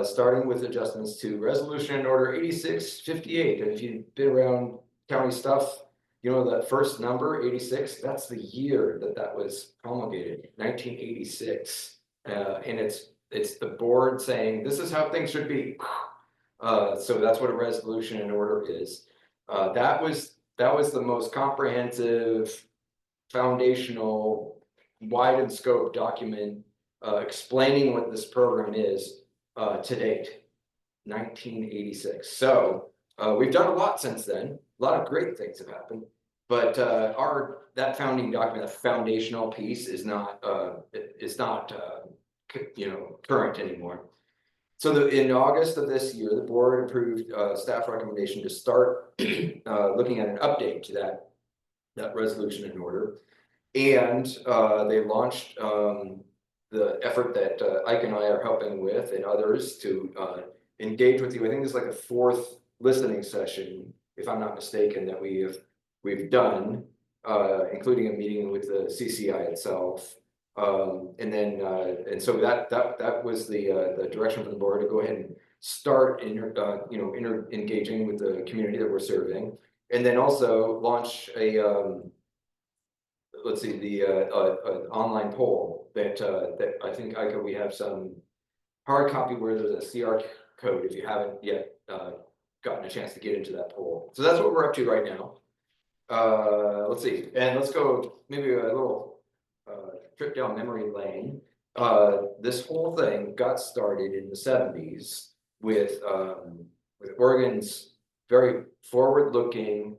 starting with adjustments to Resolution Order 8658. And if you've been around county stuff, you know that first number, 86, that's the year that was promulgated, 1986. And it's the board saying, this is how things should be. So that's what a resolution and order is. That was the most comprehensive, foundational, wide in scope document explaining what this program is to date, 1986. So we've done a lot since then. A lot of great things have happened, but that founding document, that foundational piece, is not current anymore. So in August of this year, the board approved staff recommendation to start looking at an update to that resolution and order, and they launched the effort that Ike and I are helping with, and others, to engage with you. I think it's like a 4th listening session, if I'm not mistaken, that we've done, including a meeting with the CCI itself. And so that was the direction from the board to go ahead and start engaging with the community that we're serving, and then also launch a an online poll that I think we have some hard copy where there's a CR code if you haven't yet gotten a chance to get into that poll. So that's what we're up to right now. Let's see, and let's go maybe a little trip down memory lane. This whole thing got started in the 70s with Oregon's very forward-looking,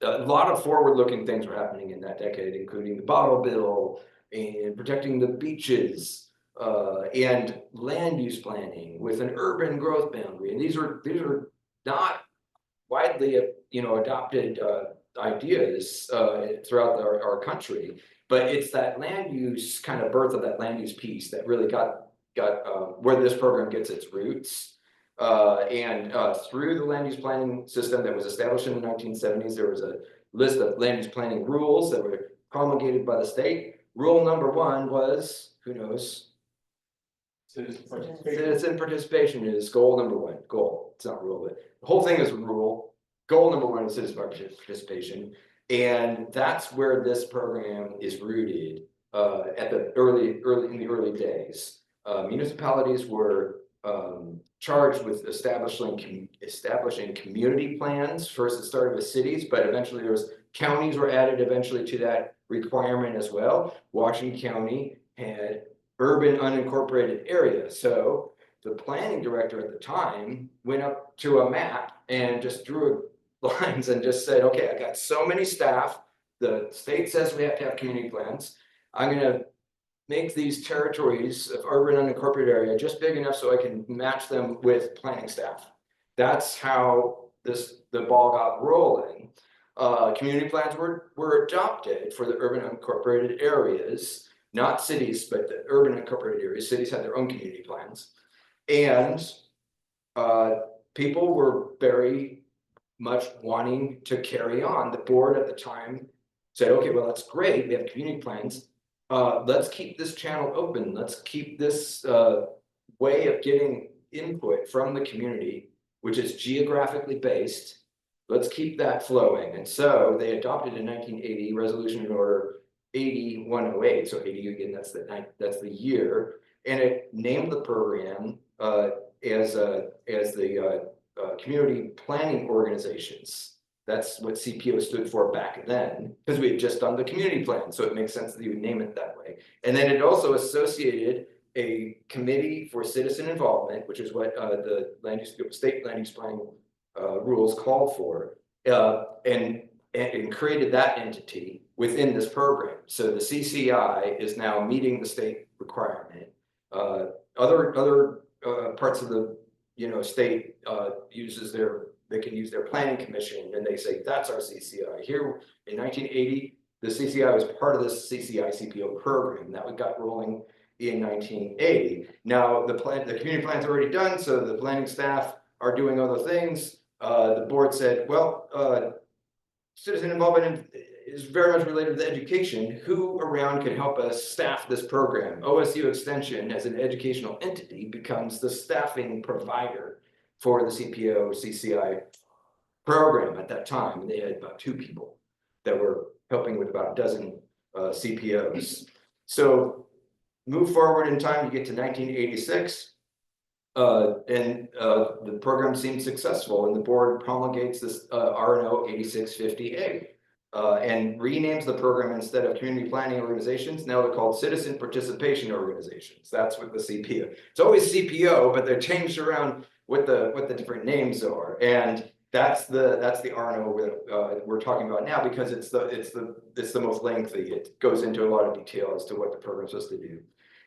a lot of forward-looking things were happening in that decade, including the bottle bill and protecting the beaches, and land use planning with an urban growth boundary. And these are not widely, adopted ideas throughout our country, but it's that land use kind of birth of that land use piece that really got where this program gets its roots. And through the land use planning system that was established in the 1970s, there was a list of land use planning rules that were promulgated by the state. Rule number 1 was, who knows? Citizen participation is goal number 1. Goal, it's not rule, but the whole thing is a rule. Goal number 1 is citizen participation. And that's where this program is rooted at the early days. Municipalities were charged with establishing community plans. First it started with cities, but eventually counties were added eventually to that requirement as well. Washington County had urban unincorporated areas. So the planning director at the time went up to a map and just drew lines and just said, okay, I got so many staff. The state says we have to have community plans. I'm going to make these territories of urban unincorporated area just big enough so I can match them with planning staff. That's how the ball got rolling. Community plans were adopted for the urban unincorporated areas, not cities, but the urban unincorporated areas. Cities had their own community plans. And people were very much wanting to carry on. The board at the time said, okay, well, that's great. We have community plans. Let's keep this channel open. Let's keep this way of getting input from the community, which is geographically based. Let's keep that flowing. And so they adopted in 1980 Resolution and Order 8108. So 80 again, that's the year, and it named the program as the community planning organizations. That's what CPO stood for back then, because we had just done the community plan. So it makes sense that you would name it that way. And then it also associated a committee for citizen involvement, which is what the state land use planning rules called for, and created that entity within this program. So the CCI is now meeting the state requirement. Other parts of the state they can use their planning commission, and they say that's our CCI. Here in 1980, the CCI was part of this CCI CPO program that we got rolling in 1980. Now the community plan's already done, so the planning staff are doing other things. The board said, well, citizen involvement is very much related to education. Who around can help us staff this program? OSU Extension, as an educational entity, becomes the staffing provider for the CPO CCI program at that time. They had about 2 people that were helping with about a dozen CPOs. So move forward in time, you get to 1986. And the program seemed successful, and the board promulgates this RNO 8650A and renames the program. Instead of community planning organizations, now they're called citizen participation organizations. That's what the CPO. It's always CPO, but they're changed around what the different names are, and that's the RNO we're talking about now, because it's the most lengthy. It goes into a lot of detail as to what the program's supposed to do.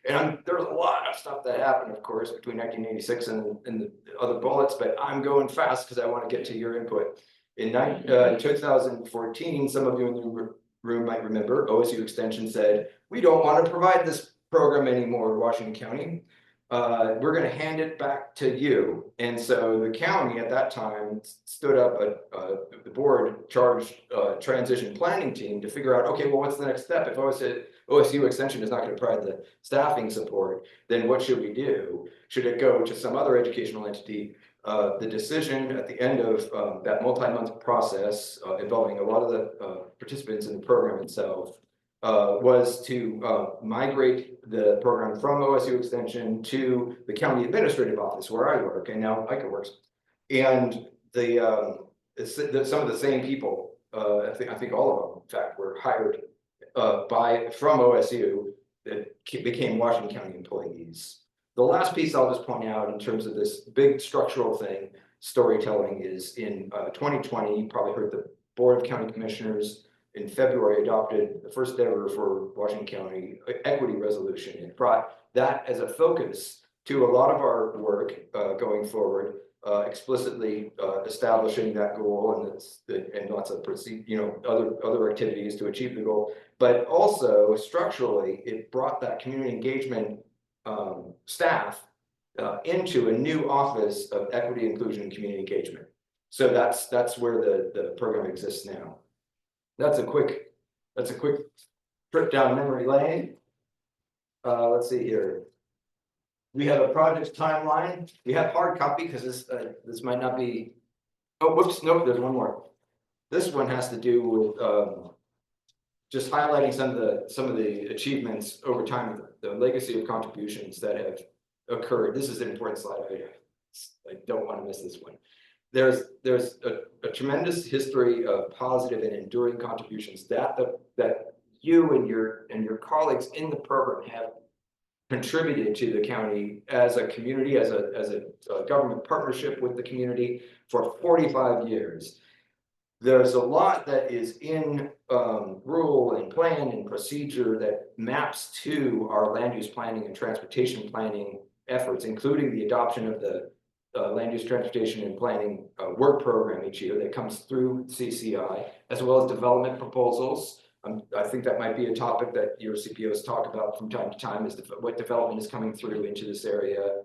And there's a lot of stuff that happened, of course, between 1986 and the other bullets, but I'm going fast because I want to get to your input. In 2014, some of you in the room might remember, OSU Extension said, we don't want to provide this program anymore in Washington County. We're going to hand it back to you. And so the county at that time stood up the board charged transition planning team to figure out, okay, well, what's the next step? If OSU Extension is not going to provide the staffing support, then what should we do? Should it go to some other educational entity? The decision at the end of that multi-month process involving a lot of the participants in the program itself was to migrate the program from OSU Extension to the county administrative office where I work, and now Micah works. And some of the same people, I think all of them, in fact, were hired from OSU that became Washington County employees. The last piece I'll just point out in terms of this big structural thing, storytelling, is in 2020, you probably heard the Board of County Commissioners in February adopted the first ever for Washington County equity resolution. It brought that as a focus to a lot of our work going forward, explicitly establishing that goal and lots of other activities to achieve the goal. But also structurally, it brought that community engagement staff into a new office of equity, inclusion, and community engagement. So that's where the program exists now. That's a quick trip down memory lane. Let's see here. We have a project timeline. We have hard copy because this might not be. Oh, whoops! Nope. There's one more. This one has to do with just highlighting some of the achievements over time, the legacy of contributions that have occurred. This is an important slide. I don't want to miss this one. There's a tremendous history of positive and enduring contributions that you and your colleagues in the program have contributed to the county as a community, as a government partnership with the community for 45 years. there's a lot that is in rule and plan and procedure that maps to our land use planning and transportation planning efforts, including the adoption of the land use transportation and planning work program each year that comes through CCI, as well as development proposals. I think that might be a topic that your CPOs talk about from time to time, is what development is coming through into this area.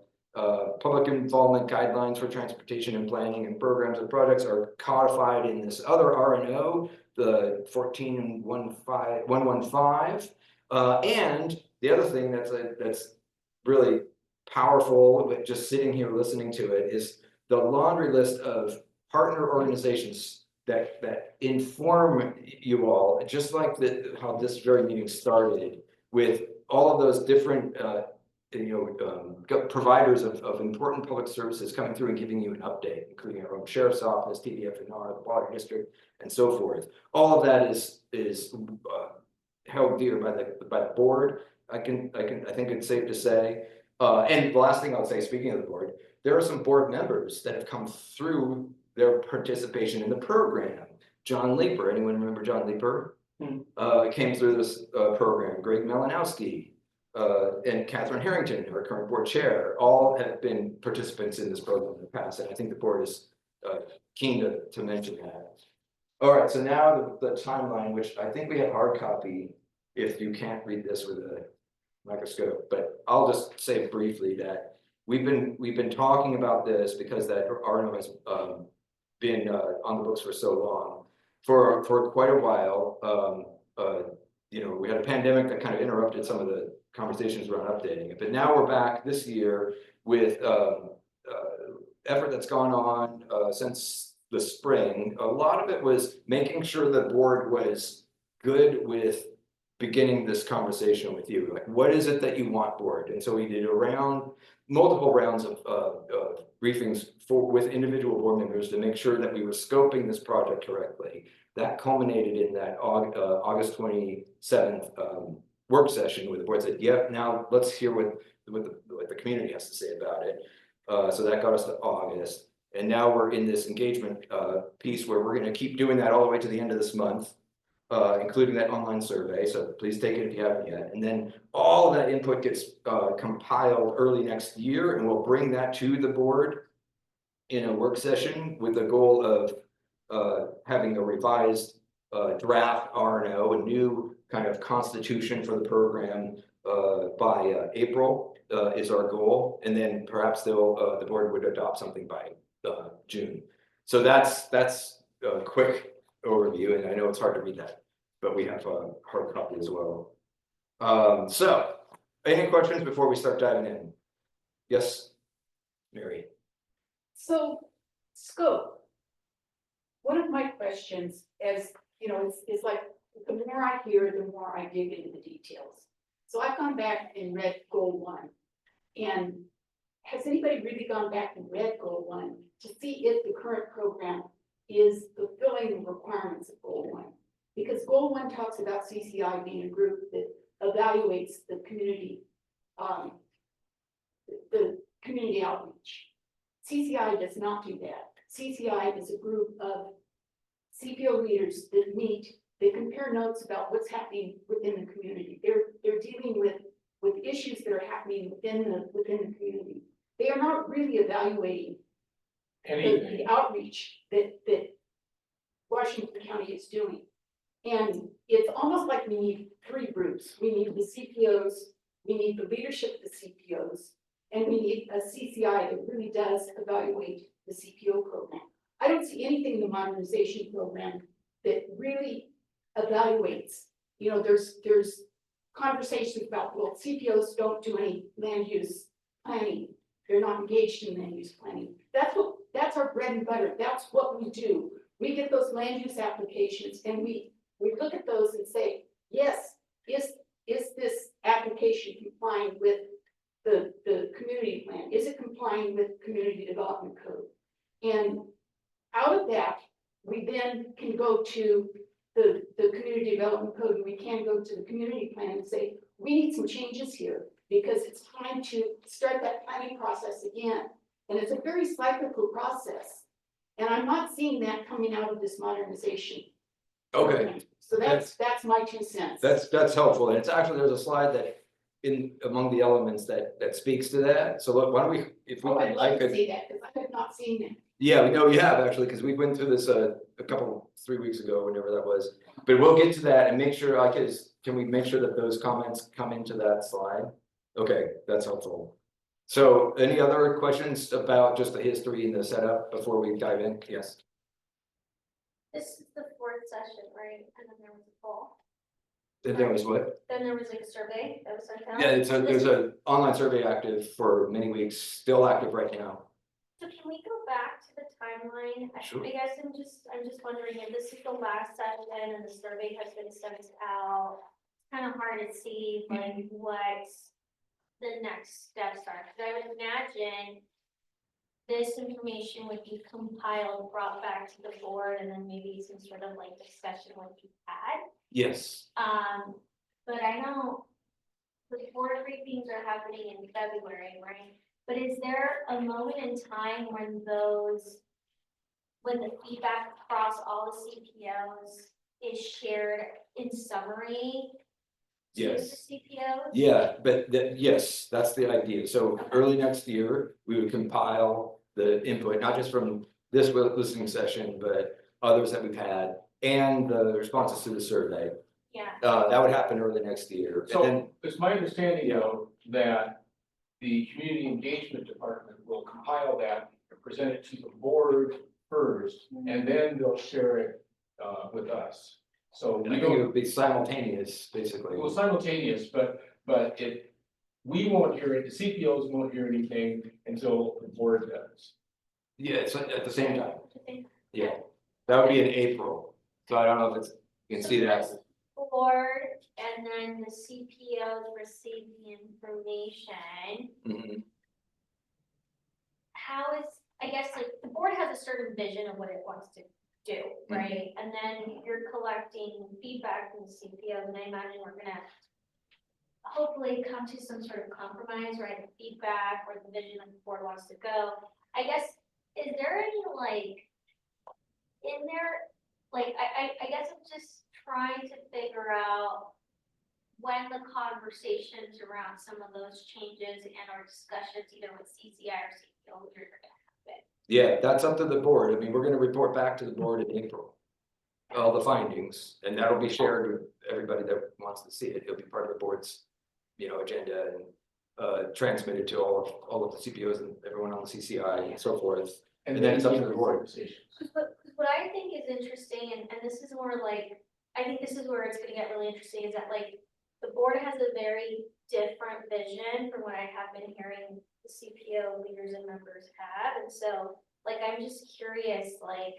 Public involvement guidelines for transportation and planning and programs and projects are codified in this other RNO, the 14115. And the other thing that's really powerful, but just sitting here listening to it, is the laundry list of partner organizations that inform you all, just like how this very meeting started, with all of those different providers of important public services coming through and giving you an update, including our own sheriff's office, TDFNR, the water district, and so forth. All of that is held dear by the board. I think it's safe to say. And the last thing I'll say, speaking of the board, there are some board members that have come through their participation in the program. John Leeper, anyone remember John Leeper? Came through this program. Greg Malinowski, and Catherine Harrington, our current board chair, all have been participants in this program in the past, and I think the board is keen to mention that. All right, so now the timeline, which I think we have hard copy if you can't read this with a microscope, but I'll just say briefly that we've been talking about this because that RNO has been on the books for so long, for quite a while. We had a pandemic that kind of interrupted some of the conversations around updating it, but now we're back this year with effort that's gone on since the spring. A lot of it was making sure the board was good with beginning this conversation with you. Like, what is it that you want, board? And so we did multiple rounds of briefings with individual board members to make sure that we were scoping this project correctly. That culminated in that August 27th work session where the board said, yep, now let's hear what the community has to say about it. So that got us to August. And now we're in this engagement piece where we're going to keep doing that all the way to the end of this month, including that online survey. So please take it if you haven't yet. And then all of that input gets compiled early next year, and we'll bring that to the board in a work session with the goal of having a revised draft RNO, a new kind of constitution for the program by April is our goal. And then perhaps the board would adopt something by June. So that's a quick overview, and I know it's hard to read that, but we have a hard copy as well. So any questions before we start diving in? Yes, Mary. So scope. One of my questions is like, the more I hear, the more I dig into the details. So I've gone back and read Goal 1. And has anybody really gone back and read Goal 1 to see if the current program is fulfilling the requirements of Goal 1? Because Goal 1 talks about CCI being a group that evaluates the community outreach. CCI does not do that. CCI is a group of CPO leaders that meet, they compare notes about what's happening within the community. They're dealing with issues that are happening within the community. They are not really evaluating the outreach that Washington County is doing. And it's almost like we need three groups. We need the CPOs, we need the leadership of the CPOs, and we need a CCI that really does evaluate the CPO program. I don't see anything in the modernization program that really evaluates. There's conversations about, well, CPOs don't do any land use planning. They're not engaged in land use planning. That's our bread and butter. That's what we do. We get those land use applications and we look at those and say, yes, is this application complying with the community plan? Is it complying with community development code? And out of that, we then can go to the community development code, and we can go to the community plan and say, we need some changes here because it's time to start that planning process again. And it's a very cyclical process. And I'm not seeing that coming out of this modernization. Okay, So that's my 2 cents. that's helpful. And it's actually, there's a slide that among the elements that speaks to that. So look, why don't we, if we Oh, can, I'd I love to could. see that, because I have not seen that. Yeah, we know you have actually, because we went through this a couple, 3 weeks ago, whenever that was. But we'll get to that and make sure, can we make sure that those comments come into that slide? Okay, that's helpful. So any other questions about just the history and the setup before we dive in? Yes. This is the 4th session, right? And then there was a poll. Then there was what? Then there was like a survey that was sent out. Yeah, there's This- an online survey active for many weeks, still active right now. So can we go back to the timeline? Sure. I guess I'm just wondering if this is the last session and the survey has been sent out. It's kind of hard to see like what the next steps are. Cause I would imagine this information would be compiled, brought back to the board, and then maybe some sort of like discussion would be had. Yes. But I know the board briefings are happening in February, right? But is there a moment in time when the feedback across all the CPOs is shared in summary to the Yes. CPOs? Yeah, but yes, that's the idea. So early next year, we would compile the input, not just from this listening session, but others that we've had and the responses to the survey. Yeah. That would happen early next year. And So then, it's my understanding, though, that the community engagement department will compile that and present it to the board first, and then they'll share it with us. So I we think it don't, would be simultaneous, basically. well, simultaneous, but we won't hear it, the CPOs won't hear anything until the board does. Yeah, it's at the same time. Okay. Yeah, that would be in April. So I don't know if it's, you can see that. Board and then the CPOs receive the information. Mhm. How is, I guess, like, the board has a certain vision of what it wants to do, right? And then you're collecting feedback from the CPOs, and I imagine we're gonna hopefully come to some sort of compromise, right? The feedback or the vision that the board wants to go. I guess, is there any, like, in there, like, I guess I'm just trying to figure out when the conversations around some of those changes and our discussions, either with CCI or CPO, are gonna happen. Yeah, that's up to the board. I mean, we're gonna report back to the board in April. All the findings, and that'll be shared with everybody that wants to see it. It'll be part of the board's, agenda and transmitted to all of the CPOs and everyone on the CCI and so forth. And then it's up to the board. But what I think is interesting, and this is more like, I think this is where it's gonna get really interesting, is that like, the board has a very different vision from what I have been hearing the CPO leaders and members have, and so, like, I'm just curious, like,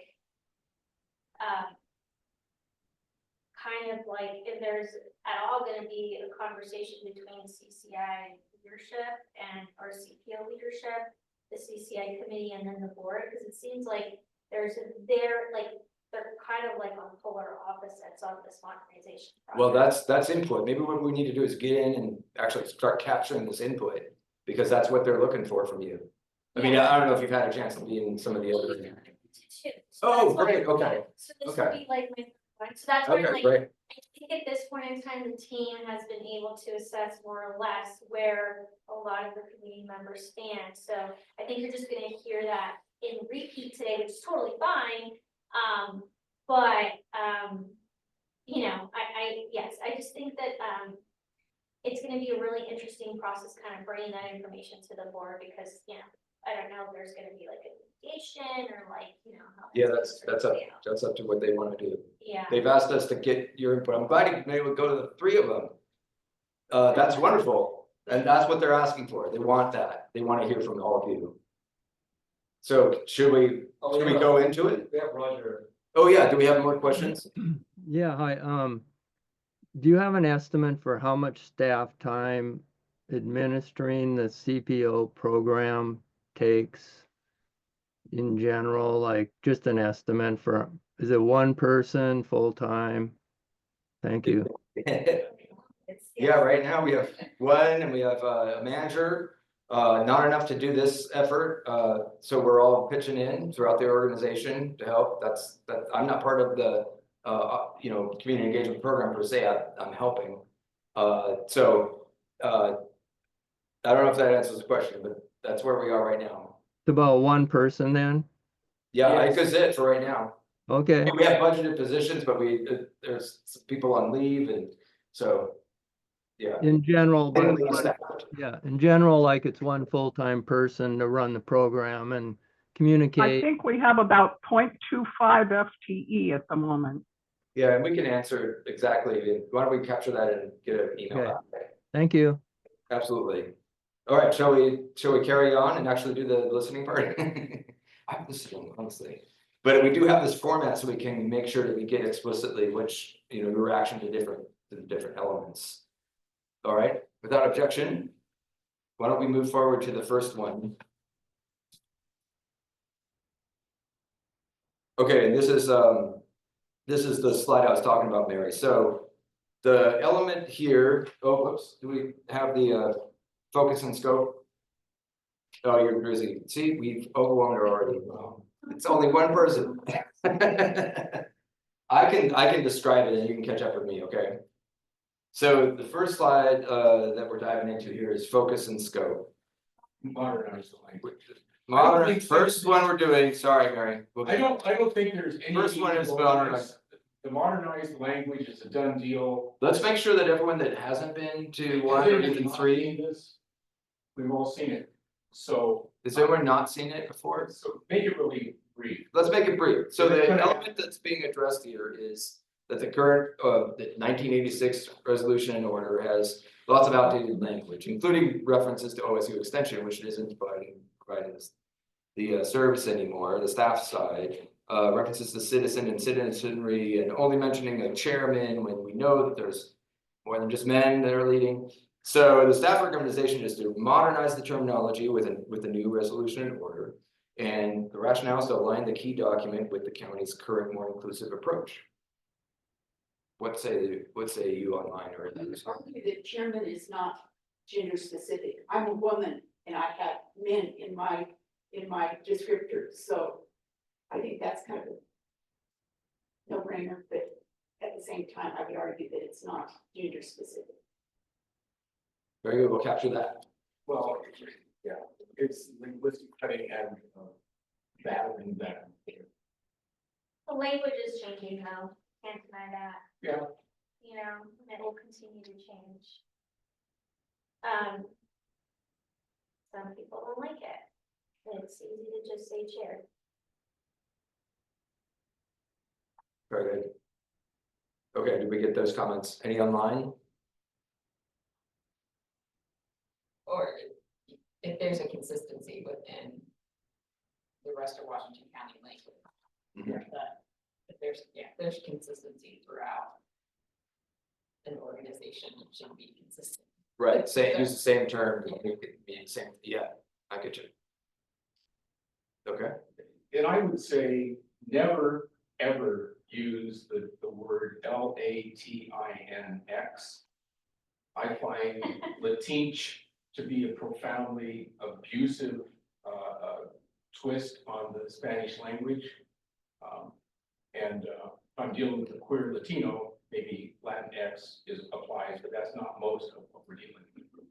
kind of like, if there's at all gonna be a conversation between CCI leadership and our CPO leadership, the CCI committee, and then the board, because it seems like they're kind of like on polar opposites on this modernization project. Well, that's input. Maybe what we need to do is get in and actually start capturing this input, because that's what they're looking for from you. I mean, I don't know if you've had a chance to be in some of the other. Oh, perfect, okay. So this would Okay. be like my point, so that's where Okay, like, great. I think at this point in time, the team has been able to assess more or less where a lot of the community members stand. So I think you're just gonna hear that in repeat today, which is totally fine. Yes, I just think that, it's gonna be a really interesting process, kind of bringing that information to the board, because, I don't know if there's gonna be like a mediation or like, how. Yeah, gonna that's play out. up to what they want to do. Yeah. They've asked us to get your input. I'm glad you maybe would go to the 3 of them. That's wonderful. And that's what they're asking for. They want that. They want to hear from all of you. So should we go into it? Yeah, Roger. Oh, yeah. Do we have more questions? Yeah, hi, do you have an estimate for how much staff time administering the CPO program takes in general, like just an estimate for, is it one person full-time? Thank you. Yeah, right now we have one and we have a manager Not enough to do this effort, so we're all pitching in throughout the organization to help. I'm not part of the, community engagement program per se. I'm helping. I don't know if that answers the question, but that's where we are right now. It's about one person then? Yeah, I think that's it for right now. Okay, We have budgeted positions, but there's some people on leave, and so, yeah. in general, but Thinly staffed. yeah, in general, like it's one full-time person to run the program and I communicate. think we have about 0.25 FTE at the moment. Yeah, and we can answer exactly. Why don't we capture that and get an email Okay. out? Thank you. Absolutely. All right, shall we carry on and actually do the listening part? I'm listening, honestly. But we do have this format so we can make sure that we get explicitly which, your reaction to the different elements. All right, without objection, why don't we move forward to the first one? Okay, and this is the slide I was talking about, Mary. So the element here, whoops, do we have the focus and scope? Oh, you're busy. See, we've overwhelmed her already. It's only one person. I can describe it and you can catch up with me, okay? So the first slide that we're diving into here is focus and scope. Modernize the language. First one we're doing, sorry, Mary. I don't think there's any. First one is modernize. The modernized language is a done deal. Let's make sure that everyone that hasn't been to one or even three. We've all seen it. So. Has anyone not seen it before? So make it really brief. Let's make it brief. So the element that's being addressed here is that the current the 1986 resolution and order has lots of outdated language, including references to OSU extension, which isn't providing the service anymore, the staff side, references to citizen and citizenry, and only mentioning a chairman when we know that there's more than just men that are leading. So the staff recommendation is to modernize the terminology with a new resolution and order. And the rationale is to align the key document with the county's current more inclusive approach. What say you online or in You argue that chairman is not gender specific. I'm a woman and I have men in my descriptors, so I think that's kind of a no-brainer, but at the same time, I would argue that it's not gender specific. Very good, we'll capture that. Well, yeah, it's linguistic cutting and that and that. The language is changing though, can't deny that. Yeah. And it will continue to change. Some people don't like it. It's easy to just say chair. Very good. Okay, did we get those comments? Any online? Or if there's a consistency within the rest of Washington County language. If there's consistency throughout an organization, it should be consistent. Right, use the same term, it could be the same, yeah, I get you. Okay. And I would say never, ever use the word Latinx. I find Latinx to be a profoundly abusive twist on the Spanish language. If I'm dealing with a queer Latino, maybe Latinx applies, but that's not most of what we're dealing with.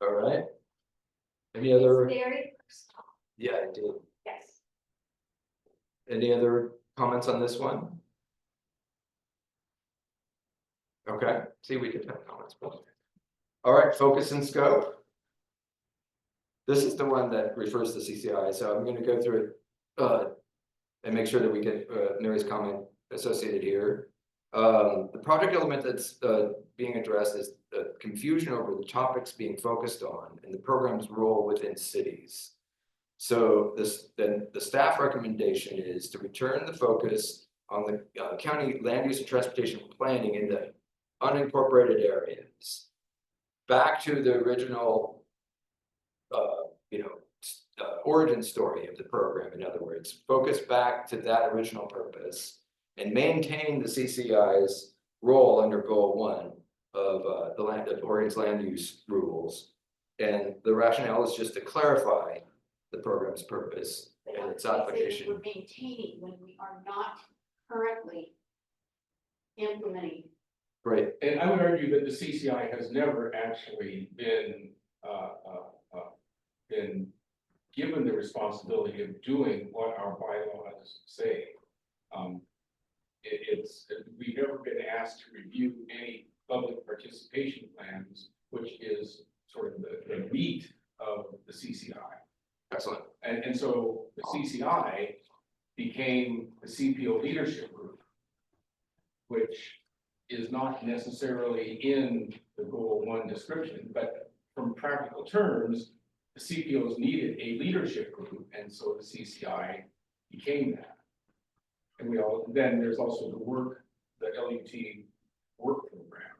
All right. Any other? It's very personal. Yeah, I do. Yes. Any other comments on this one? Okay, see, we could have comments. All right, focus and scope. This is the one that refers to CCI, so I'm going to go through it and make sure that we get Mary's comment associated here. The project element that's being addressed is the confusion over the topics being focused on and the program's role within cities. So the staff recommendation is to return the focus on the county land use and transportation planning in the unincorporated areas back to the original origin story of the program. In other words, focus back to that original purpose and maintain the CCI's role under goal 1 of Oregon's land use rules. And the rationale is just to clarify the program's purpose and its application. We're maintaining when we are not currently implementing. Right. And I would argue that the CCI has never actually been given the responsibility of doing what our bylaws say. We've never been asked to review any public participation plans, which is sort of the meat of the CCI. Excellent. And so the CCI became the CPO leadership group, which is not necessarily in the goal 1 description, but from practical terms, the CPOs needed a leadership group, and so the CCI became that. And then there's also the LUT work program.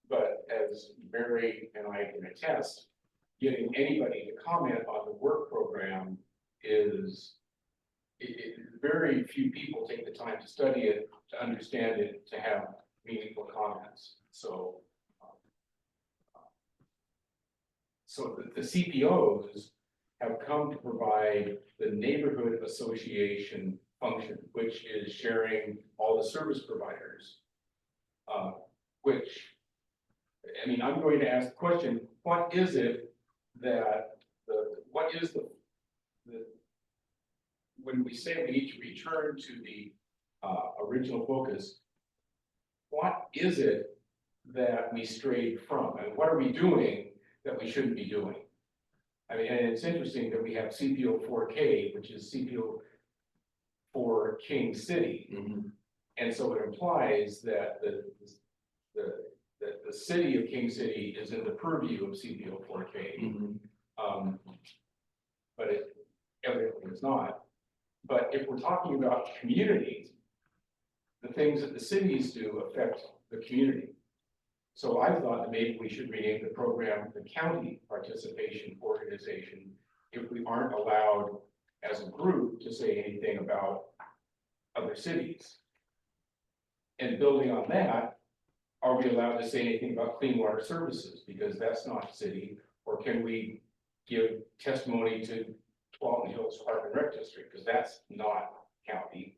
But as Mary and I can attest, getting anybody to comment on the work program is, very few people take the time to study it, to understand it, to have meaningful comments. So the CPOs have come to provide the neighborhood association function, which is sharing all the service providers. Which, I mean, I'm going to ask the question, what is it that when we say we need to return to the original focus, what is it that we strayed from? And what are we doing that we shouldn't be doing? I mean, and it's interesting that we have CPO 4K, which is CPO for King City. Mm-hmm. And so it implies that the city of King City is in the purview of CPO 4K. Mm-hmm. But it evidently is not. But if we're talking about communities, the things that the cities do affect the community. So I thought that maybe we should rename the program the County Participation Organization if we aren't allowed as a group to say anything about other cities. And building on that, are we allowed to say anything about clean water services? Because that's not city. Or can we give testimony to Tualatin Hills Park and Rec District? Because that's not county.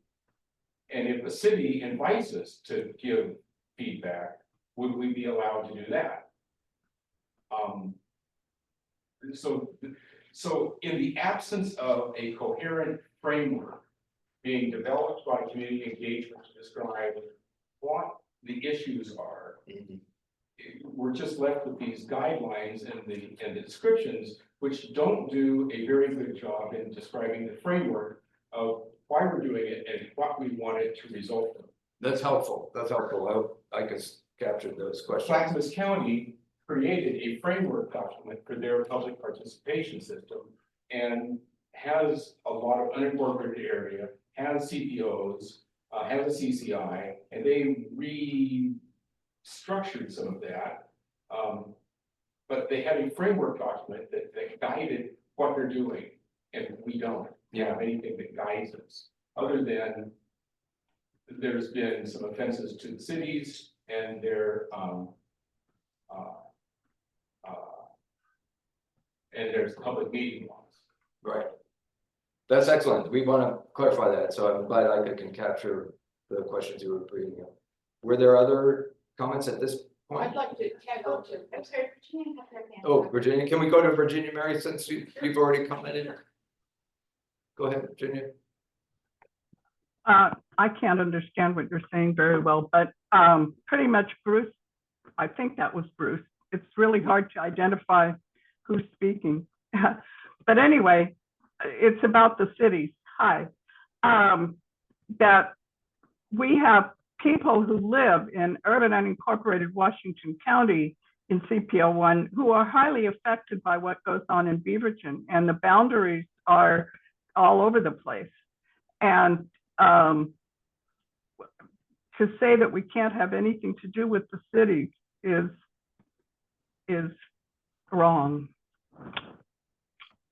And if the city invites us to give feedback, would we be allowed to do that? So in the absence of a coherent framework being developed by community engagement to describe what the issues are, we're just left with these guidelines and the descriptions, which don't do a very good job in describing the framework of why we're doing it and what we want it to result in. That's helpful. That's helpful. I can capture those questions. Clackamas County created a framework document for their public participation system and has a lot of unincorporated area, has CPOs, has a CCI, and they restructured some of that. But they had a framework document that guided what they're doing, and we don't have anything that guides us, other than there's been some offenses to the cities and their and there's public meeting laws. Right. That's excellent. We want to clarify that. So I'm glad I can capture the questions you were bringing up. Were there other comments at this point? I'd like to tag on to, I'm sorry, Virginia, have her hand Oh, up. Virginia, can we go to Virginia, Mary, since you've already commented? Go ahead, Virginia. I can't understand what you're saying very well, but pretty much Bruce, I think that was Bruce. It's really hard to identify who's speaking. But anyway, it's about the cities. Hi. That we have people who live in urban unincorporated Washington County in CPO1 who are highly affected by what goes on in Beaverton, and the boundaries are all over the place. And to say that we can't have anything to do with the city is wrong.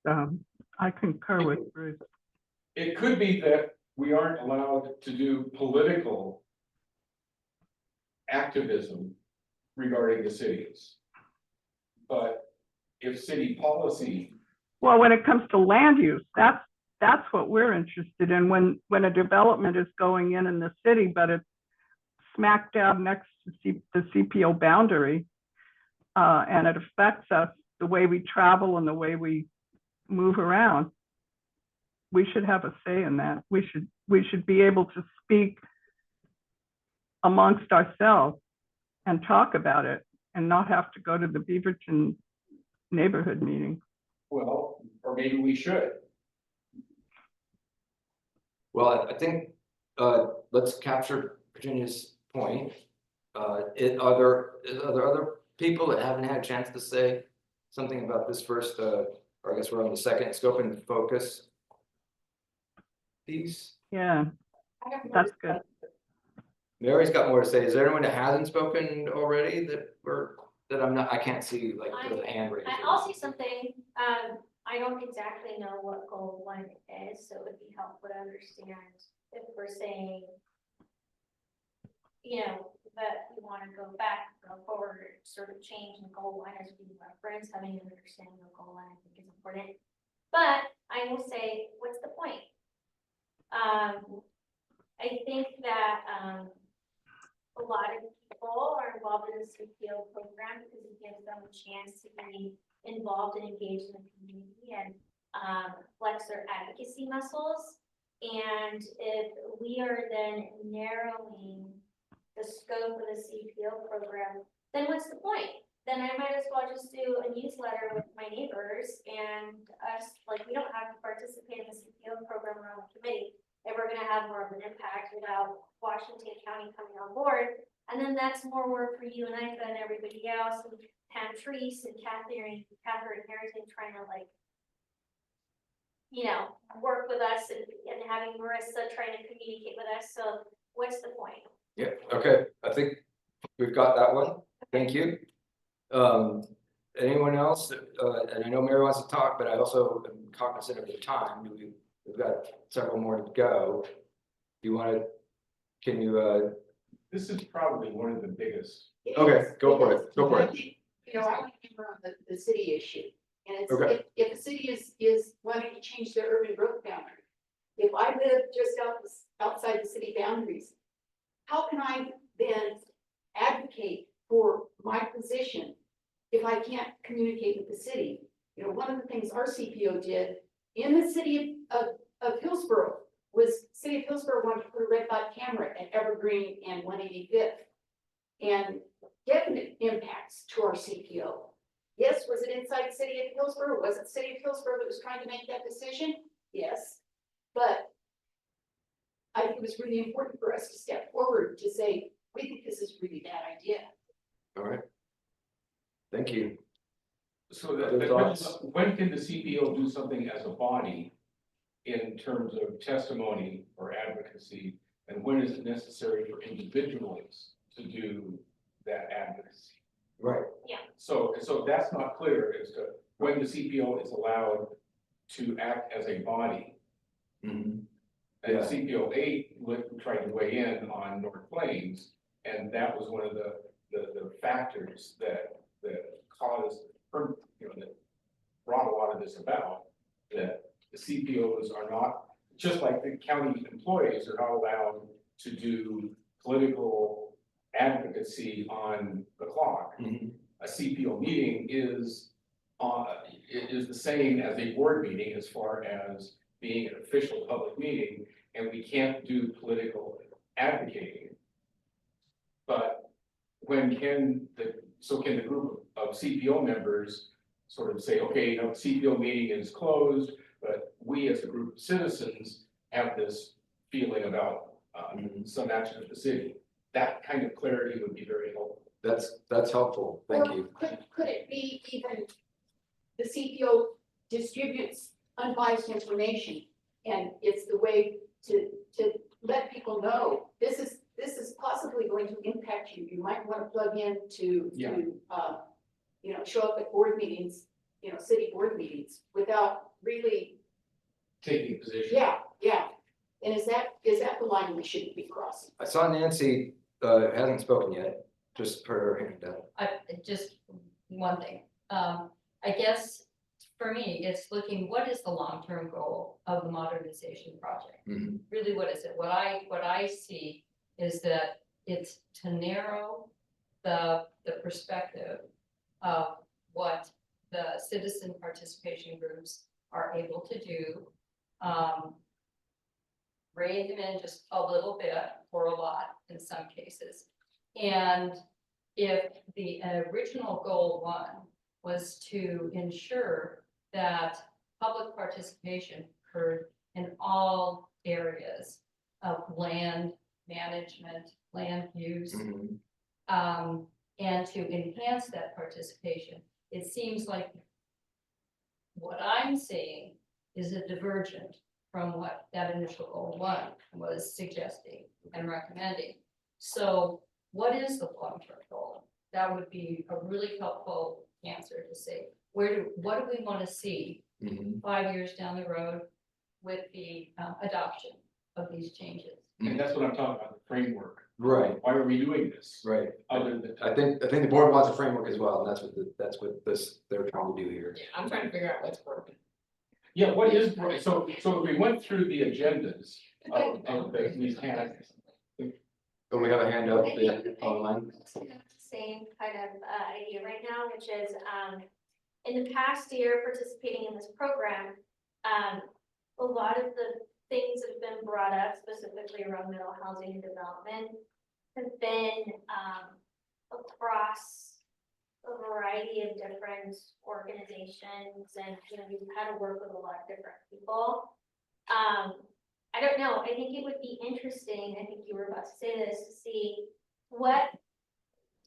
I concur with Bruce. It could be that we aren't allowed to do political activism regarding the cities. But if city policy, Well, when it comes to land use, that's what we're interested in. When a development is going in the city, but it's smack dab next to the CPO boundary, and it affects us, the way we travel and the way we move around, we should have a say in that. We should be able to speak amongst ourselves and talk about it and not have to go to the Beaverton neighborhood meeting. well, or maybe we should. Well, I think, let's capture Virginia's point. Are there other people that haven't had a chance to say something about this first, or I guess we're on the second scope and focus piece? Yeah, that's good. Mary's got more to say. Is there anyone that hasn't spoken already I can't see like the hand raised? I'll say something. I don't exactly know what goal 1 is, so it would be helpful to understand if we're saying, you know, that we want to go back, go forward, sort of change in goal 1 as we reference, having an understanding of goal 1, I think is important. But I will say, what's the point? I think that a lot of people are involved in the CPO program because it gives them a chance to be involved and engaged in the community and flex their advocacy muscles. And if we are then narrowing the scope of the CPO program, then what's the point? Then I might as well just do a newsletter with my neighbors and us, like, we don't have to participate in the CPO program or on the committee if we're gonna have more of an impact without Washington County coming on board. And then that's more work for you and I and everybody else, and Pam Treese and Catherine Harrington trying to, like, you know, work with us and having Marissa trying to communicate with us. So what's the point? Yeah, okay, I think we've got that one. Thank you. Anyone else? And I know Mary wants to talk, but I also am cognizant of the time. We've got several more to go. Can you, This is probably one of the biggest. okay, go for it, go for it. You know, I want to hammer on the city issue. And it's, Okay. if the city is wanting to change their urban growth boundary, if I live just outside the city boundaries, how can I then advocate for my position if I can't communicate with the city? You know, one of the things our CPO did in the city of Hillsborough was city of Hillsborough wanted to put a red dot camera at Evergreen and 185th. And definite impacts to our CPO. Yes, was it inside the city of Hillsborough? Was it the city of Hillsborough that was trying to make that decision? Yes, but I think it was really important for us to step forward to say, we think this is a really bad idea. All right. Thank you. So Other that, thoughts? when can the CPO do something as a body in terms of testimony or advocacy? And when is it necessary for individuals to do that advocacy? Right. So that's not clear as to when the CPO is allowed to act as a body. Mm-hmm. And CPO8 tried to weigh in on North Plains, and that was one of the factors that caused, that brought a lot of this about, that the CPOs are not, just like the county employees are not allowed to do political advocacy on the clock. Mm-hmm. A CPO meeting is the same as a board meeting as far as being an official public meeting, and we can't do political advocating. But can the group of CPO members sort of say, okay, the CPO meeting is closed, but we as a group of citizens have this feeling about some action of the city. That kind of clarity would be very helpful. That's helpful. Thank you. Could it be even the CPO distributes unbiased information, and it's the way to let people know this is possibly going to impact you. You might want to plug in to show up at board meetings, city board meetings without really taking a position. Yeah. And is that the line we should be crossing? I saw Nancy hasn't spoken yet. Just put her hand up. Just one thing. I guess for me, it's looking, what is the long-term goal of the modernization project? Mhm. Really, what is it? What I see is that it's to narrow the perspective of what the citizen participation groups are able to do. Rein them in just a little bit or a lot in some cases. And if the original goal 1 was to ensure that public participation occurred in all areas of land management, land use, Mhm. and to enhance that participation, it seems like what I'm seeing is a divergent from what that initial goal 1 was suggesting and recommending. So what is the long-term goal? That would be a really helpful answer to say, what do we want to see Mhm. 5 years down the road with the adoption of these changes? And that's what I'm talking about, the framework. Right, Why are we doing this? right. Other than. I think the board wants a framework as well, and that's what they're trying to do here. Yeah, I'm trying to figure out what's working. Yeah, what is, so if we went through the agendas of these candidates. Don't we have a hand up I think online? same kind of idea right now, which is in the past year participating in this program, a lot of the things that have been brought up specifically around middle housing and development have been across a variety of different organizations, and we've had to work with a lot of different people. I don't know, I think it would be interesting, I think you were about to say this, to see what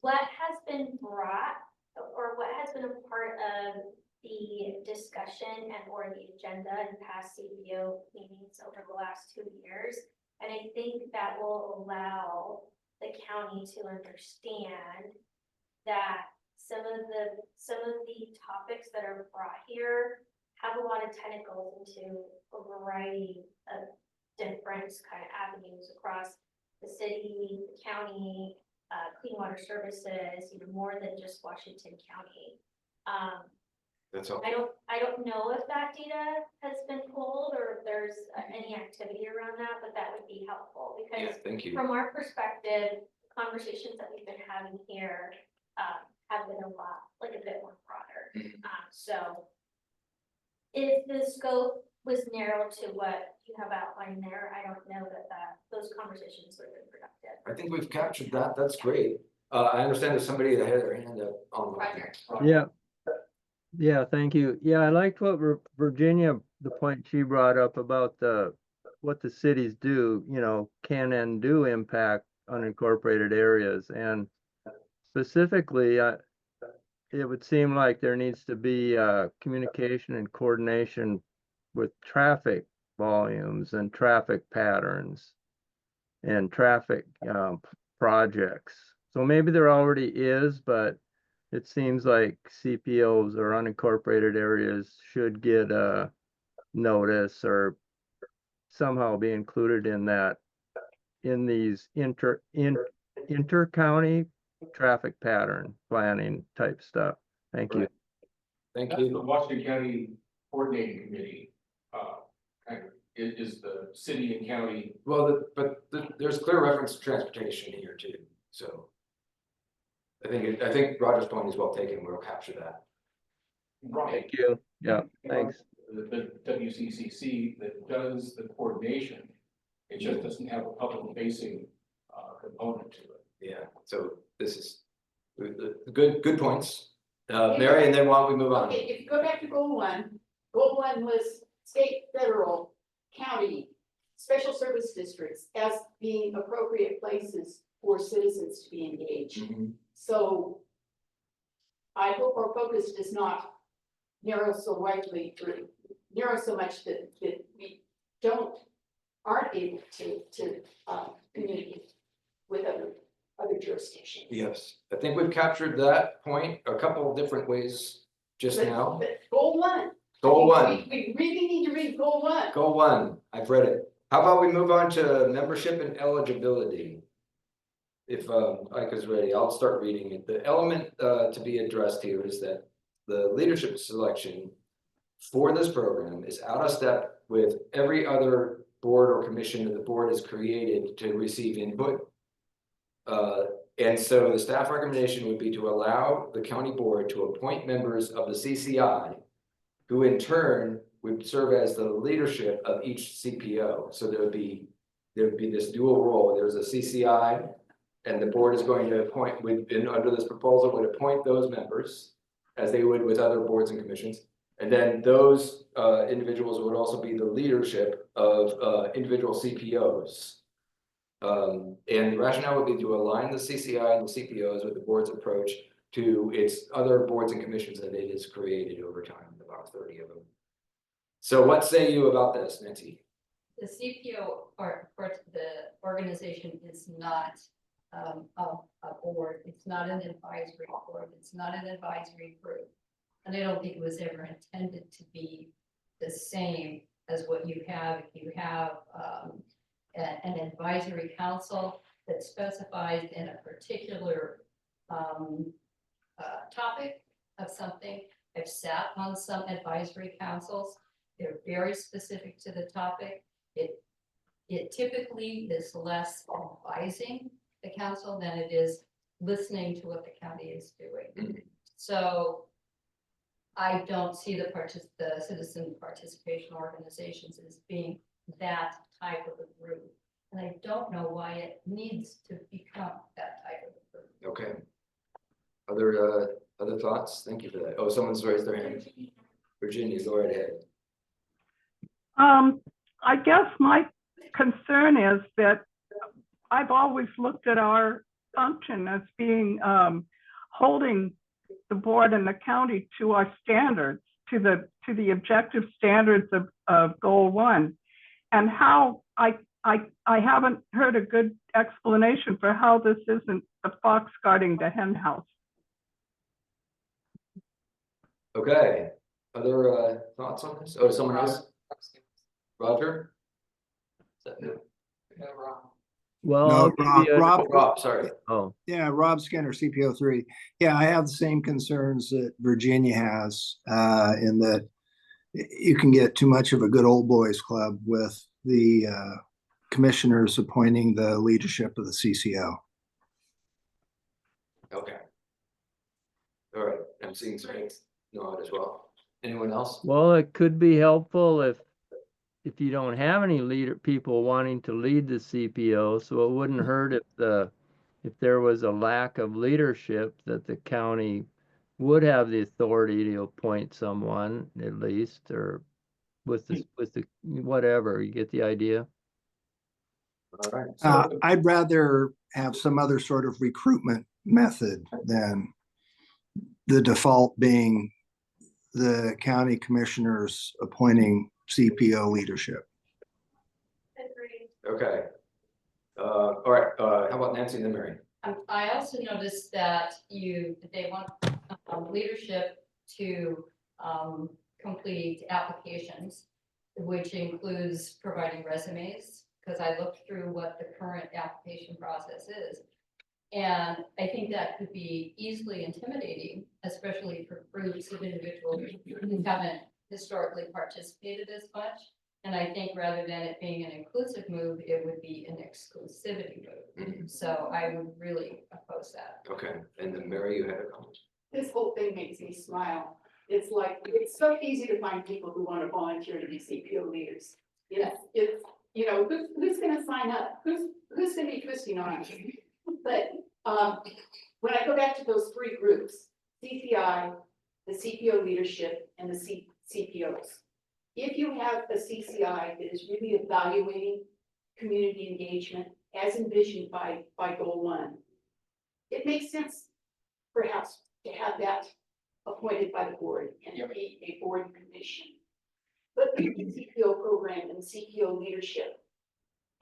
has been brought or what has been a part of the discussion and or the agenda in past CPO meetings over the last 2 years. And I think that will allow the county to understand that some of the topics that are brought here have a lot of tentacles into a variety of different kind of avenues across the city, the county, clean water services, more than just Washington County. That's all. I don't know if that data has been pulled or if there's any activity around that, but that would be helpful Yeah, because thank you. from our perspective, conversations that we've been having here have been a bit more broader. So if the scope was narrowed to what you have outlined there, I don't know that those conversations would have been productive. I think we've captured that. That's great. I understand there's somebody that had their hand up online. Yeah. Yeah, thank you. Yeah, I liked what Virginia, the point she brought up about what the cities do, can and do impact unincorporated areas. And specifically, it would seem like there needs to be communication and coordination with traffic volumes and traffic patterns and traffic projects. So maybe there already is, but it seems like CPOs or unincorporated areas should get a notice or somehow be included in that, in these inter-county traffic pattern planning type stuff. Thank you. Thank That's you. the Washington County Coordinating Committee, kind of, is the city and county. Well, there's clear reference to transportation here too, so. I think Roger's point is well taken. We'll capture that. Right. Thank you. Yeah, thanks. The WCCC that does the coordination, it just doesn't have a public facing component to it. Yeah, so this is good points. Mary, and then why don't we move on? Okay, if you go back to goal 1, goal 1 was state, federal, county, special service districts as being appropriate places for citizens to be engaged. Mhm. So I hope our focus does not narrow so widely, or narrow so much that we aren't able to communicate with other jurisdictions. Yes, I think we've captured that point a couple of different ways just now. But goal 1. Goal 1. We really need to read goal 1. Goal 1, I've read it. How about we move on to membership and eligibility? If Ike is ready, I'll start reading it. The element to be addressed here is that the leadership selection for this program is out of step with every other board or commission that the board has created to receive input. And so the staff recommendation would be to allow the county board to appoint members of the CCI, who in turn would serve as the leadership of each CPO. So there would be this dual role. There's a CCI, and the board is going to appoint, under this proposal, would appoint those members as they would with other boards and commissions. And then those individuals would also be the leadership of individual CPOs. And the rationale would be to align the CCI and the CPOs with the board's approach to its other boards and commissions that it has created over time, about 30 of them. So what say you about this, Nancy? The CPO part, the organization is not a board. It's not an advisory board. It's not an advisory group. And I don't think it was ever intended to be the same as what you have. If you have an advisory council that specifies in a particular topic of something. I've sat on some advisory councils. They're very specific to the topic. It typically is less advising the council than it is listening to what the county is doing. So I don't see the citizen participation organizations as being that type of a group. And I don't know why it needs to become that type of a group. Okay. Other thoughts? Thank you for that. Oh, someone's raised their hand. Virginia, go right ahead. I guess my concern is that I've always looked at our function as being holding the board and the county to our standards, to the objective standards of goal 1, and how I haven't heard a good explanation for how this isn't the fox guarding the hen house. Okay. Other thoughts on this? Oh, someone else? Roger? Well, No, I'll give you a- Rob, sorry. Oh, Yeah, Rob Skinner, CPO3. Yeah, I have the same concerns that Virginia has, in that you can get too much of a good old boys club with the commissioners appointing the leadership of the CCO. Okay. All right, I'm seeing some nod as well. Anyone else? well, it could be helpful if you don't have any people wanting to lead the CPO, so it wouldn't hurt if there was a lack of leadership, that the county would have the authority to appoint someone at least, or with the whatever. You get the idea? All right. So, I'd rather have some other sort of recruitment method than the default being the county commissioners appointing CPO leadership. okay. All right. How about Nancy and then Mary? I also noticed that they want leadership to complete applications, which includes providing resumes, because I looked through what the current application process is. And I think that could be easily intimidating, especially for groups of individuals who haven't historically participated as much. And I think rather than it being an inclusive move, it would be an exclusivity move. So I would really oppose that. Okay. And then Mary, you had a comment. This whole thing makes me smile. It's like, it's so easy to find people who want to volunteer to be CPO leaders. It's who's gonna sign up? Who's gonna be twisting arms? But when I go back to those 3 groups, CCI, the CPO leadership, and the CPOs. If you have a CCI that is really evaluating community engagement as envisioned by goal 1, it makes sense perhaps to have that appointed by the board and be a board commission. But the CPO program and CPO leadership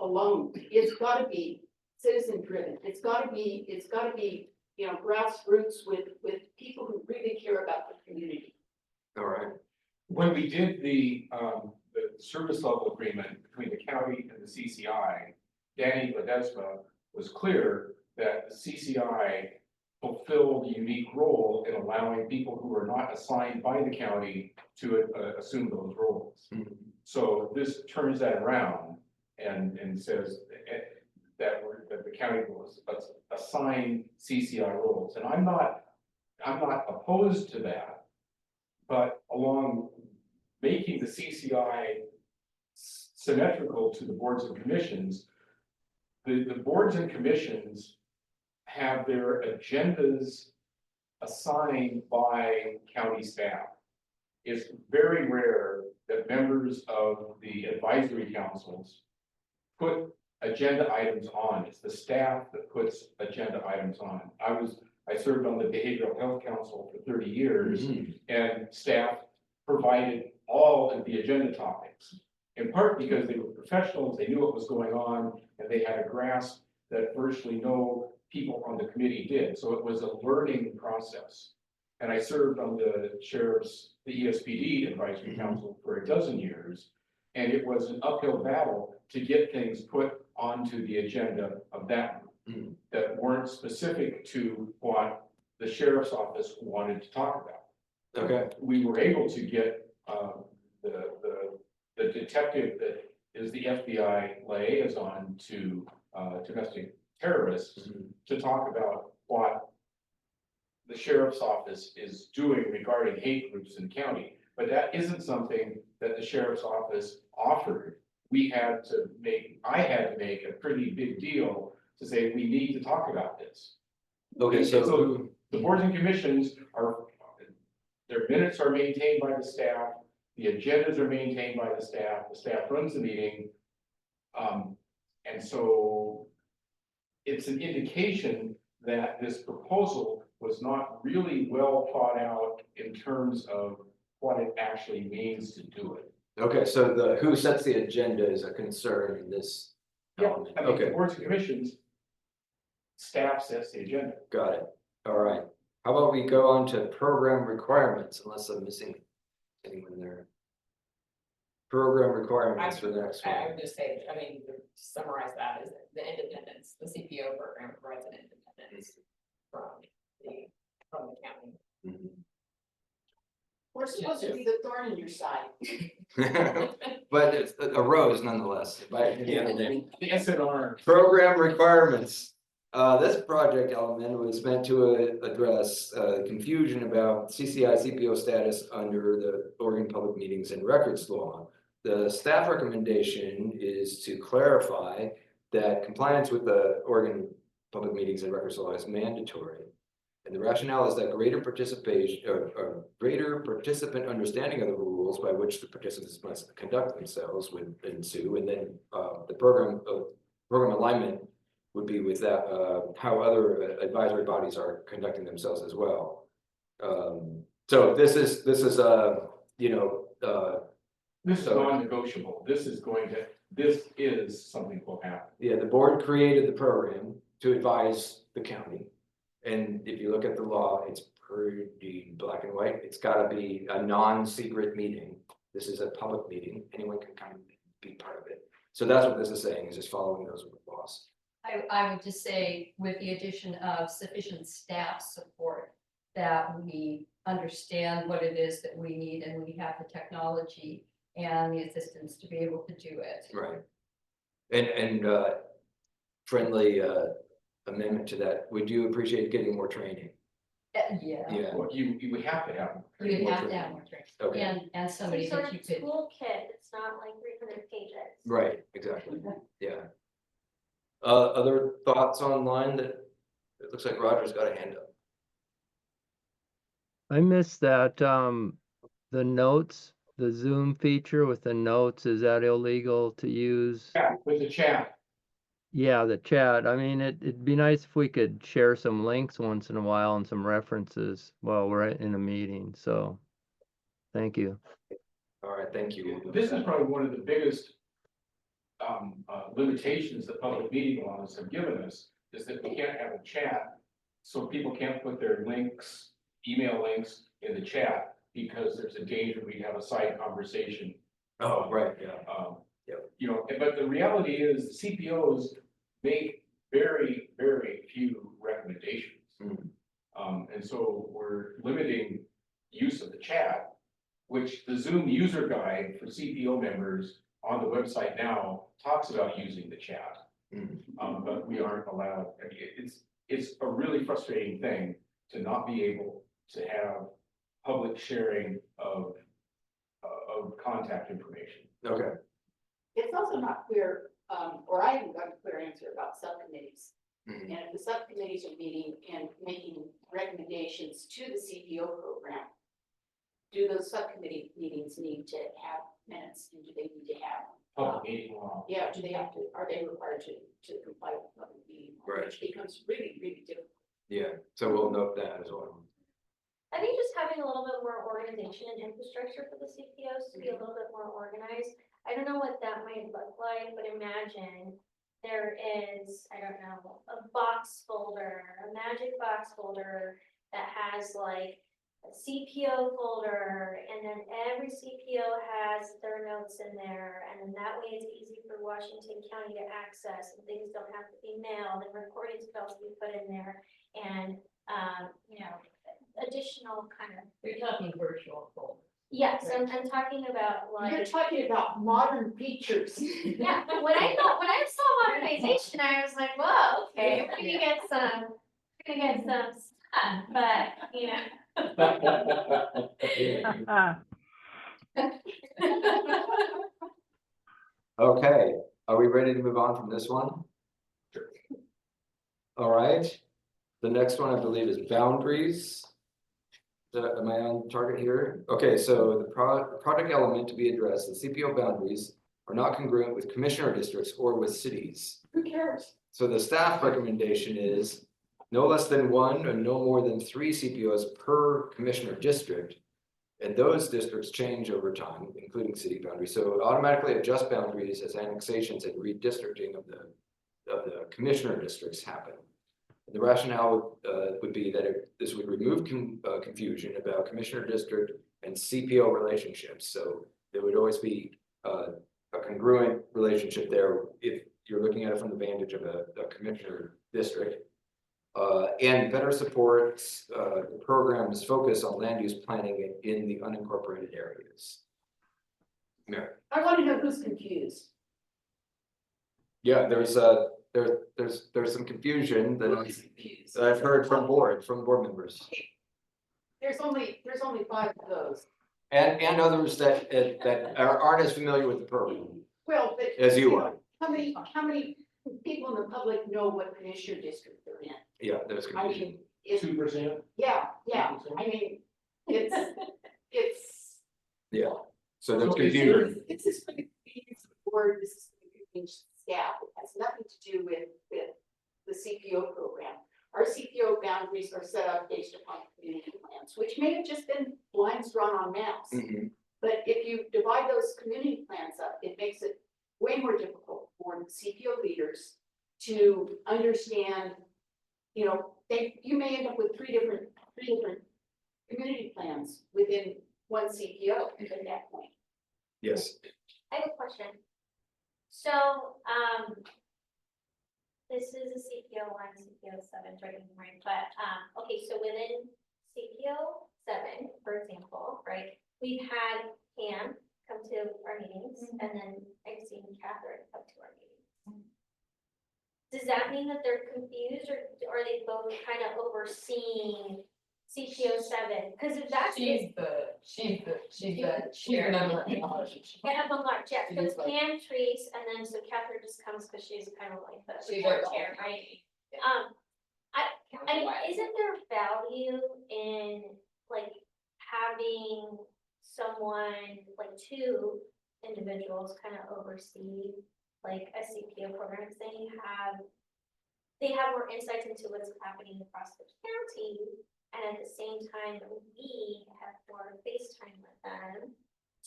alone, it's got to be citizen driven. It's got to be grassroots with people who really care about the community. All right. When we did the service level agreement between the county and the CCI, Danny Ledesma was clear that the CCI fulfill the unique role in allowing people who are not assigned by the county to assume those roles. So this turns that around and says that the county will assign CCI roles. And I'm not opposed to that, but along making the CCI symmetrical to the boards and commissions, the boards and commissions have their agendas assigned by county staff. It's very rare that members of the advisory councils put agenda items on. It's the staff that puts agenda items on. I served on the Behavioral Health Council for 30 years, and staff provided all of the agenda topics, in part because they were professionals, they knew what was going on, and they had a grasp that virtually no people on the committee did. So it was a learning process. And I served on the ESPD Advisory Council for a dozen years, and it was an uphill battle to get things put onto the agenda of that group that weren't specific to what the sheriff's office wanted to talk about. Okay. We were able to get the detective that is the FBI liaison to domestic terrorists to talk about what the sheriff's office is doing regarding hate groups in county. But that isn't something that the sheriff's office offered. I had to make a pretty big deal to say, we need to talk about this. Okay, so the boards and commissions their minutes are maintained by the staff, the agendas are maintained by the staff runs the meeting. And so it's an indication that this proposal was not really well thought out in terms of what it actually means to do it. okay, so who sets the agenda is a concern in this element. I mean, Okay, boards and commissions, staff sets the agenda. got it. All right. How about we go on to program requirements, unless I'm missing anyone there. Program requirements for the next I one. would just say, I mean, to summarize that is the independence, the CPO program provides an independence from the county. We're supposed to be the thorn in your side. But it's a rose nonetheless. The SNR. Program requirements. This project element was meant to address confusion about CCI CPO status under the Oregon Public Meetings and Records Law. The staff recommendation is to clarify that compliance with the Oregon Public Meetings and Records Law is mandatory. And the rationale is that greater participation or greater participant understanding of the rules by which the participants must conduct themselves would ensue. And then the program alignment would be with that, how other advisory bodies are conducting themselves as well. So this is This is non-negotiable. This is something that will happen. Yeah, the board created the program to advise the county. And if you look at the law, it's pretty black and white. It's gotta be a non-secret meeting. This is a public meeting. Anyone can come and be part of it. So that's what this is saying, is just following those laws. I would just say, with the addition of sufficient staff support, that we understand what it is that we need, and we have the technology and the assistance to be able to do it. Right. And friendly amendment to that, would you appreciate getting more training? Yeah. Yeah. Well, you would have to have. You would More have to training. have more training. Okay. And somebody Some that sort you of could. toolkit, it's not like 300 pages. Right, exactly. Yeah. Other thoughts online that it looks like Roger's got a hand up. I missed that, the notes, the Zoom feature with the notes, is that illegal to use? Yeah, with the chat. Yeah, the chat. I mean, it'd be nice if we could share some links once in a while and some references while we're in a meeting, so thank you. All right, thank you. This is probably one of the biggest limitations that public meeting laws have given us, is that we can't have a chat. So people can't put their links, email links in the chat, because there's a danger we'd have a side conversation. Oh, right, yeah. You know, but the reality is CPOs make very, very few recommendations. And so we're limiting use of the chat, which the Zoom user guide for CPO members on the website now talks about using the chat. But we aren't allowed. I mean, it's a really frustrating thing to not be able to have public sharing of contact information. Okay. It's also not clear, or I haven't got a clear answer about subcommittees. Mhm. And if the subcommittees are meeting and making recommendations to the CPO program, do those subcommittee meetings need to have minutes, and do they need to have? Public meeting law. Yeah, do they have to, are they required to comply with public meeting law? Right. Which becomes really, really difficult. Yeah, so we'll note that as well. I think just having a little bit more organization and infrastructure for the CPOs to be a little bit more organized. I don't know what that might look like, but imagine there is, I don't know, a box folder, a magic box folder that has like a CPO folder, and then every CPO has their notes in there, and then that way it's easy for Washington County to access, and things don't have to be mailed, and recordings can also be put in there, and, you know, additional kind of. You're talking virtual folder. Yes, I'm talking about You're like, talking about modern features. yeah, when I saw modernization, I was like, whoa, okay, we're gonna get some stuff, but, you know. Okay, are we ready to move on from this one? All right, the next one I believe is boundaries. Am I on target here? Okay, so the project element to be addressed, the CPO boundaries are not congruent with commissioner districts or with cities. Who cares? So the staff recommendation is no less than one and no more than 3 CPOs per commissioner district. And those districts change over time, including city boundaries. So it automatically adjust boundaries as annexations and redistricting of the commissioner districts happen. The rationale would be that this would remove confusion about commissioner district and CPO relationships. So there would always be a congruent relationship there if you're looking at it from the vantage of a commissioner district. And better supports the program's focus on land use planning in the unincorporated areas. Yeah. I want to know who's confused. Yeah, there's some confusion that I've heard from board members. There's only 5 of those. And others that aren't as familiar with the program Well, but. as you are. How many people in the public know what commissioner district they're in? Yeah, there's I confusion. mean, it's, 2%. yeah, I mean, it's. Yeah, so there's So confusion. This is for the convenience of the board, this is for the convenience of staff, it has nothing to do with the CPO program. Our CPO boundaries are set up based upon community plans, which may have just been lines drawn on maps. Mhm. But if you divide those community plans up, it makes it way more difficult for CPO leaders to understand, you know, you may end up with three different community plans within one CPO at that point. Yes. I have a question. So, this is a CPO1, CPO7, right? But, okay, so within CPO7, for example, right, we've had Pam come to our meetings, and then I've seen Catherine come to our meetings. Does that mean that they're confused, or are they both kind of overseeing CPO7? Because if that's. She's the chair. Yeah, I'm large, yes, but She's like- Pam treats, and then so Catherine just comes because she's kind of like the She's board our- chair, right? I mean, isn't there value in like having someone, like 2 individuals kind of oversee like a CPO program, because then they have more insights into what's happening across the county, and at the same time, we have more FaceTime with them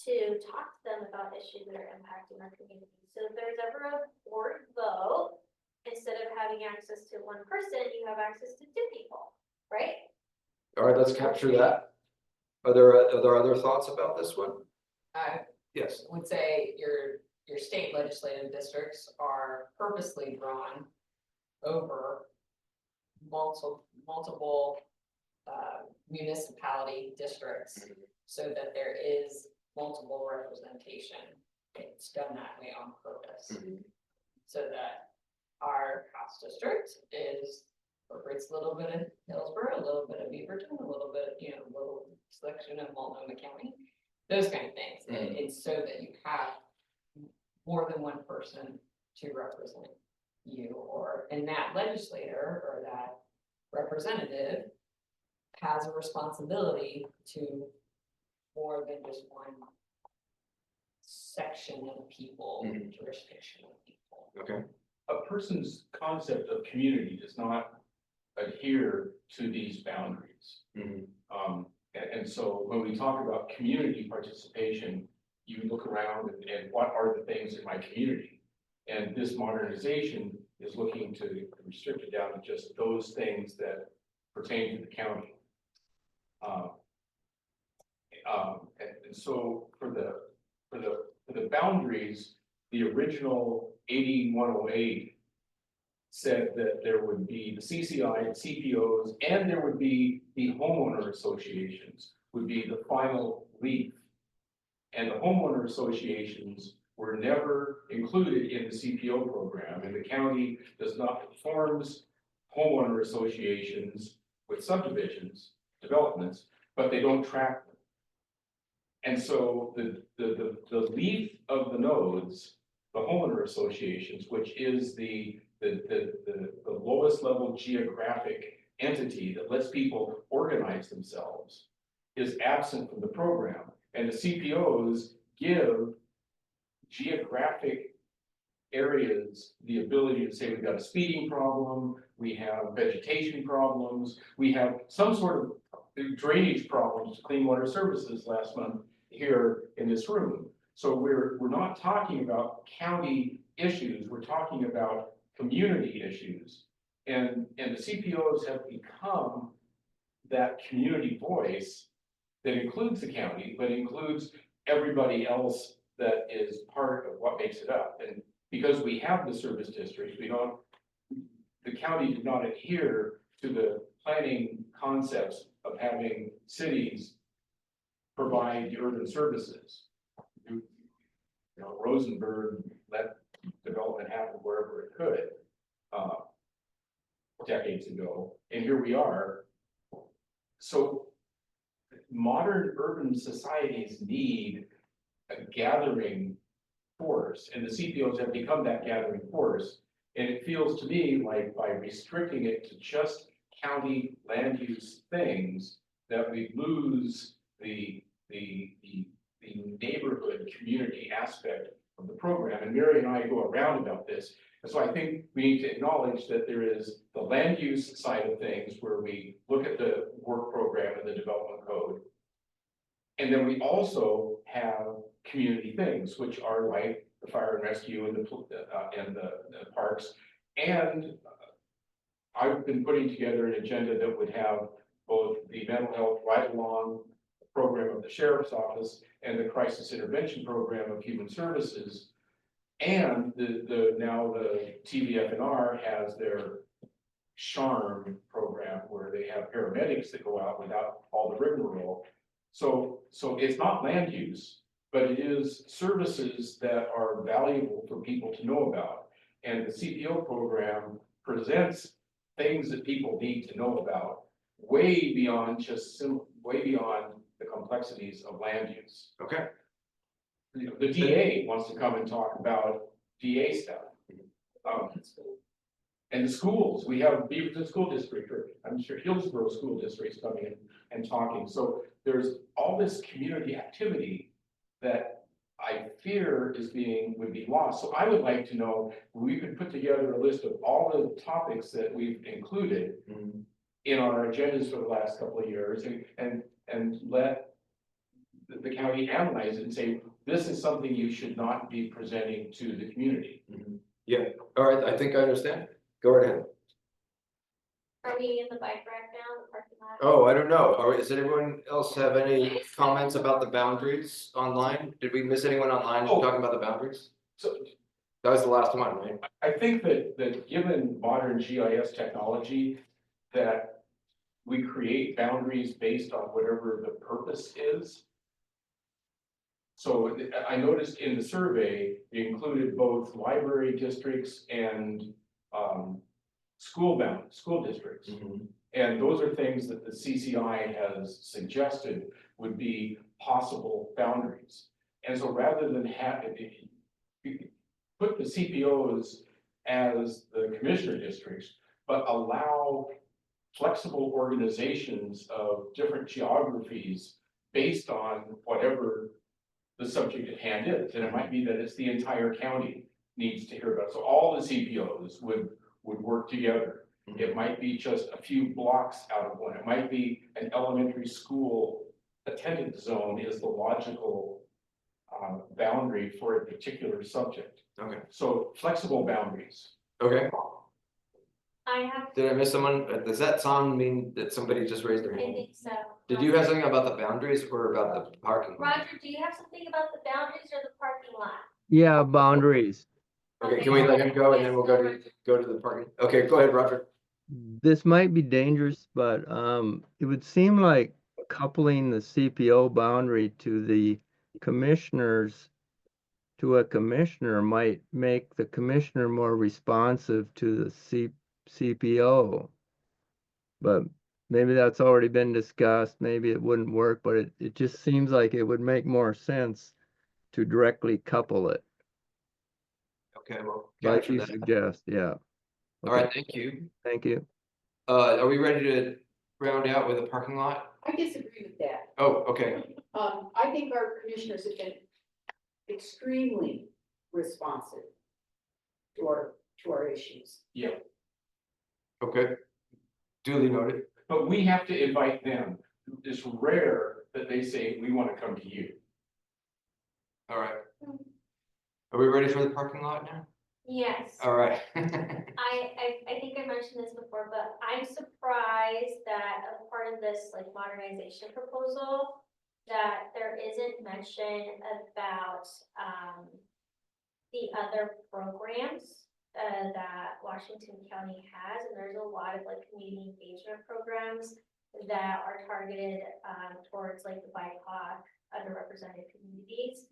to talk to them about issues that are impacting our community. So if there's ever a board vote, instead of having access to one person, you have access to 2 people, right? All right, let's capture that. Are there other thoughts about this one? I Yes. would say your state legislative districts are purposely drawn over multiple municipality districts so that there is multiple representation. It's done that way on purpose. So that our House district incorporates a little bit of Hillsborough, a little bit of Beaverton, a little bit, you know, a little selection of Multnomah County, those kind of things. And it's so that you have more than one person to represent you, and that legislator or that representative has a responsibility to more than just one section of people, jurisdiction of people. Okay. A person's concept of community does not adhere to these boundaries. And so when we talk about community participation, you look around and what are the things in my community? And this modernization is looking to restrict it down to just those things that pertain to the county. And so for the boundaries, the original 8108 said that there would be the CCI, CPOs, and there would be the homeowner associations would be the final leaf. And the homeowner associations were never included in the CPO program, and the county does not forms homeowner associations with subdivisions, developments, but they don't track them. And so the leaf of the nodes, the homeowner associations, which is the lowest level geographic entity that lets people organize themselves, is absent from the program. And the CPOs give geographic areas the ability to say we've got a speeding problem, we have vegetation problems, we have some sort of drainage problems to Clean Water Services last month here in this room. So we're not talking about county issues, we're talking about community issues. And the CPOs have become that community voice that includes the county, but includes everybody else that is part of what makes it up. And because we have the service districts, the county did not adhere to the planning concepts of having cities provide the urban services. You know, Rosenberg let development happen wherever it could decades ago, and here we are. So modern urban societies need a gathering force, and the CPOs have become that gathering force. And it feels to me like by restricting it to just county land use things, that we lose the neighborhood community aspect of the program. And Mary and I go around about this. And so I think we need to acknowledge that there is the land use side of things where we look at the work program and the development code. And then we also have community things, which are like the fire and rescue and the parks. And I've been putting together an agenda that would have both the mental health ride-along program of the sheriff's office and the crisis intervention program of human services. And now the TVFNR has their SHARM program where they have paramedics that go out without all the rigmarole. So it's not land use, but it is services that are valuable for people to know about. And the CPO program presents things that people need to know about way beyond way beyond the complexities of land use. Okay. You know, the DA wants to come and talk about DA stuff. And the schools, we have Beaverton School District, or I'm sure Hillsborough School District's coming in and talking. So there's all this community activity that I fear would be lost. So I would like to know, we could put together a list of all the topics that we've included in our agendas for the last couple of years and let the county analyze it and say, this is something you should not be presenting to the community. Yeah, all right, I think I understand. Go right ahead. Are we in the bike rack now, the parking lot? Oh, I don't know. Does anyone else have any comments about the boundaries online? Did we miss anyone online talking about the boundaries? So that was the last one, right? I think that given modern GIS technology, that we create boundaries based on whatever the purpose is. So I noticed in the survey, it included both library districts and school districts. And those are things that the CCI has suggested would be possible boundaries. And so rather than put the CPOs as the commissioner districts, but allow flexible organizations of different geographies based on whatever the subject at hand is. And it might be that it's the entire county needs to hear about it. So all the CPOs would work together. It might be just a few blocks out of one. It might be an elementary school attendance zone is the logical boundary for a particular subject. Okay. So flexible boundaries. Okay. I have, Did I miss someone? Does that song mean that somebody just raised their I hand? think so. Did you have something about the boundaries or about the parking lot? Roger, do you have something about the boundaries or the parking lot? Yeah, boundaries. Okay, can we let him go and then we'll go to the parking? Okay, go ahead, Roger. This might be dangerous, but it would seem like coupling the CPO boundary to the commissioners, to a commissioner, might make the commissioner more responsive to the CPO. But maybe that's already been discussed. Maybe it wouldn't work, but it just seems like it would make more sense to directly couple it, Okay, well, like capture you that. suggest. Yeah. All right, thank you. Thank you. Are we ready to round out with a parking lot? I disagree with that. Oh, okay. I think our commissioners have been extremely responsive to our issues. Yeah. Okay. Duly noted. But we have to invite them. It's rare that they say, we want to come to you. All right. Are we ready for the parking lot now? Yes. All right. I think I mentioned this before, but I'm surprised that as part of this like modernization proposal, that there isn't mention about the other programs that Washington County has, and there's a lot of like community engagement programs that are targeted towards like the BIPOC, underrepresented communities.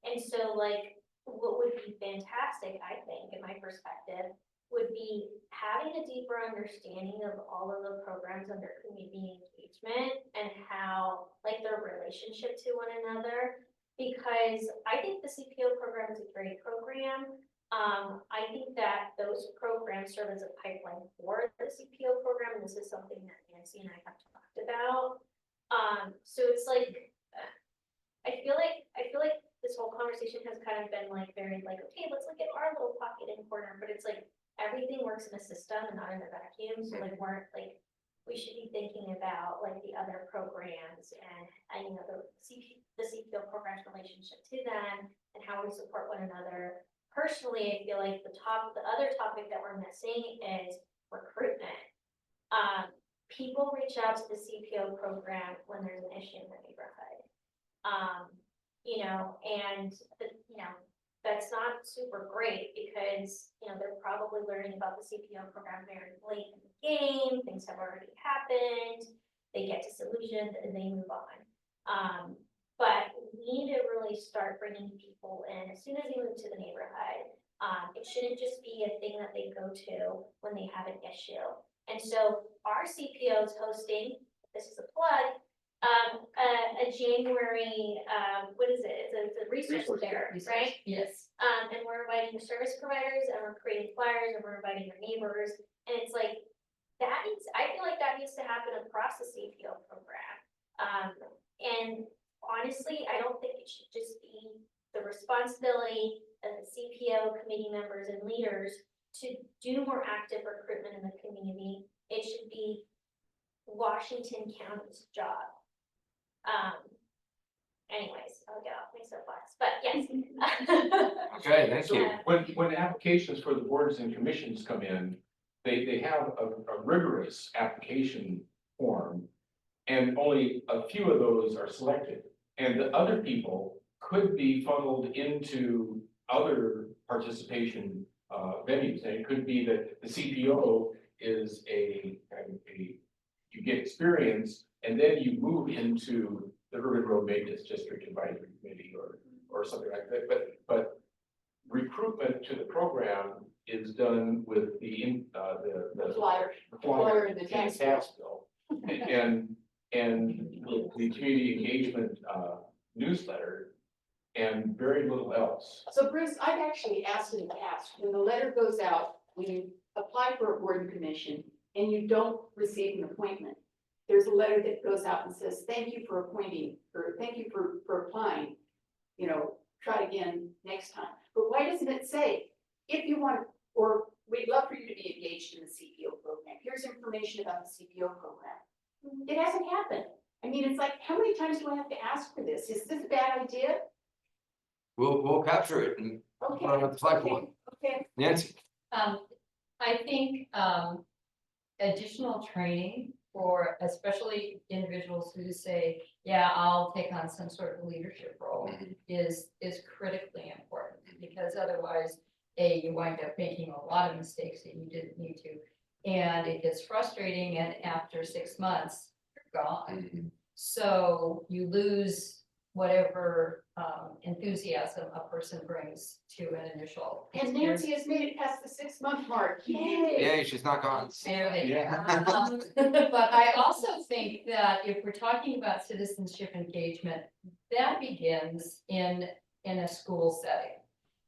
And so like what would be fantastic, I think, in my perspective, would be having a deeper understanding of all of the programs under community engagement and how like their relationship to one another. Because I think the CPO program is a great program. I think that those programs serve as a pipeline for the CPO program, and this is something that Nancy and I have talked about. So it's like, I feel like this whole conversation has kind of been like very like, okay, let's look at our little pocket and corner, but it's like everything works in a system and not in a vacuum. So like we should be thinking about like the other programs and you know the CPO program's relationship to them and how we support one another. Personally, I feel like the other topic that we're missing is recruitment. People reach out to the CPO program when there's an issue in the neighborhood. You know, and you know, that's not super great because, you know, they're probably learning about the CPO program very late in the game. Things have already happened. They get disillusioned and they move on. But we need to really start bringing people in as soon as they move to the neighborhood. It shouldn't just be a thing that they go to when they have an issue. And so our CPO is hosting, this is a plug, a January, what is it? It's a resource fair, right? Yes. And we're inviting the service providers and we're creating flyers and we're inviting their neighbors. And it's like, I feel like that needs to happen across the CPO program. And honestly, I don't think it should just be the responsibility of the CPO committee members and leaders to do more active recruitment in the community. It should be Washington County's job. Anyways, I'll get off my soapbox, but yes. Okay, thank you. When applications for the boards and commissions come in, they have a rigorous application form, and only a few of those are selected. And the other people could be funneled into other participation venues. And it could be that the CPO is a get experience, and then you move into the urban road maintenance district advisory committee or something like that. But recruitment to the program is done with the Flyer. flyer and the and tax tax bill. And the community engagement newsletter and very little else. So Bruce, I've actually asked in the past, when the letter goes out, when you apply for a board and commission and you don't receive an appointment, there's a letter that goes out and says, thank you for appointing, or thank you for applying, you know, try again next time. But why doesn't it say, if you want, or we'd love for you to be engaged in the CPO program, here's information about the CPO program. It hasn't happened. I mean, it's like, how many times do I have to ask for this? Is this a bad idea? We'll capture it and put it on the flagpole. Okay. Nancy. I think, additional training for especially individuals who say, yeah, I'll take on some sort of leadership role is critically important, because otherwise, you wind up making a lot of mistakes that you didn't need to. And it gets frustrating, and after 6 months, you're gone. So you lose whatever enthusiasm a person brings to an initial. And Nancy has made it past the 6-month mark. Yay. Yeah, she's not gone. But I also think that if we're talking about citizenship engagement, that begins in a school setting.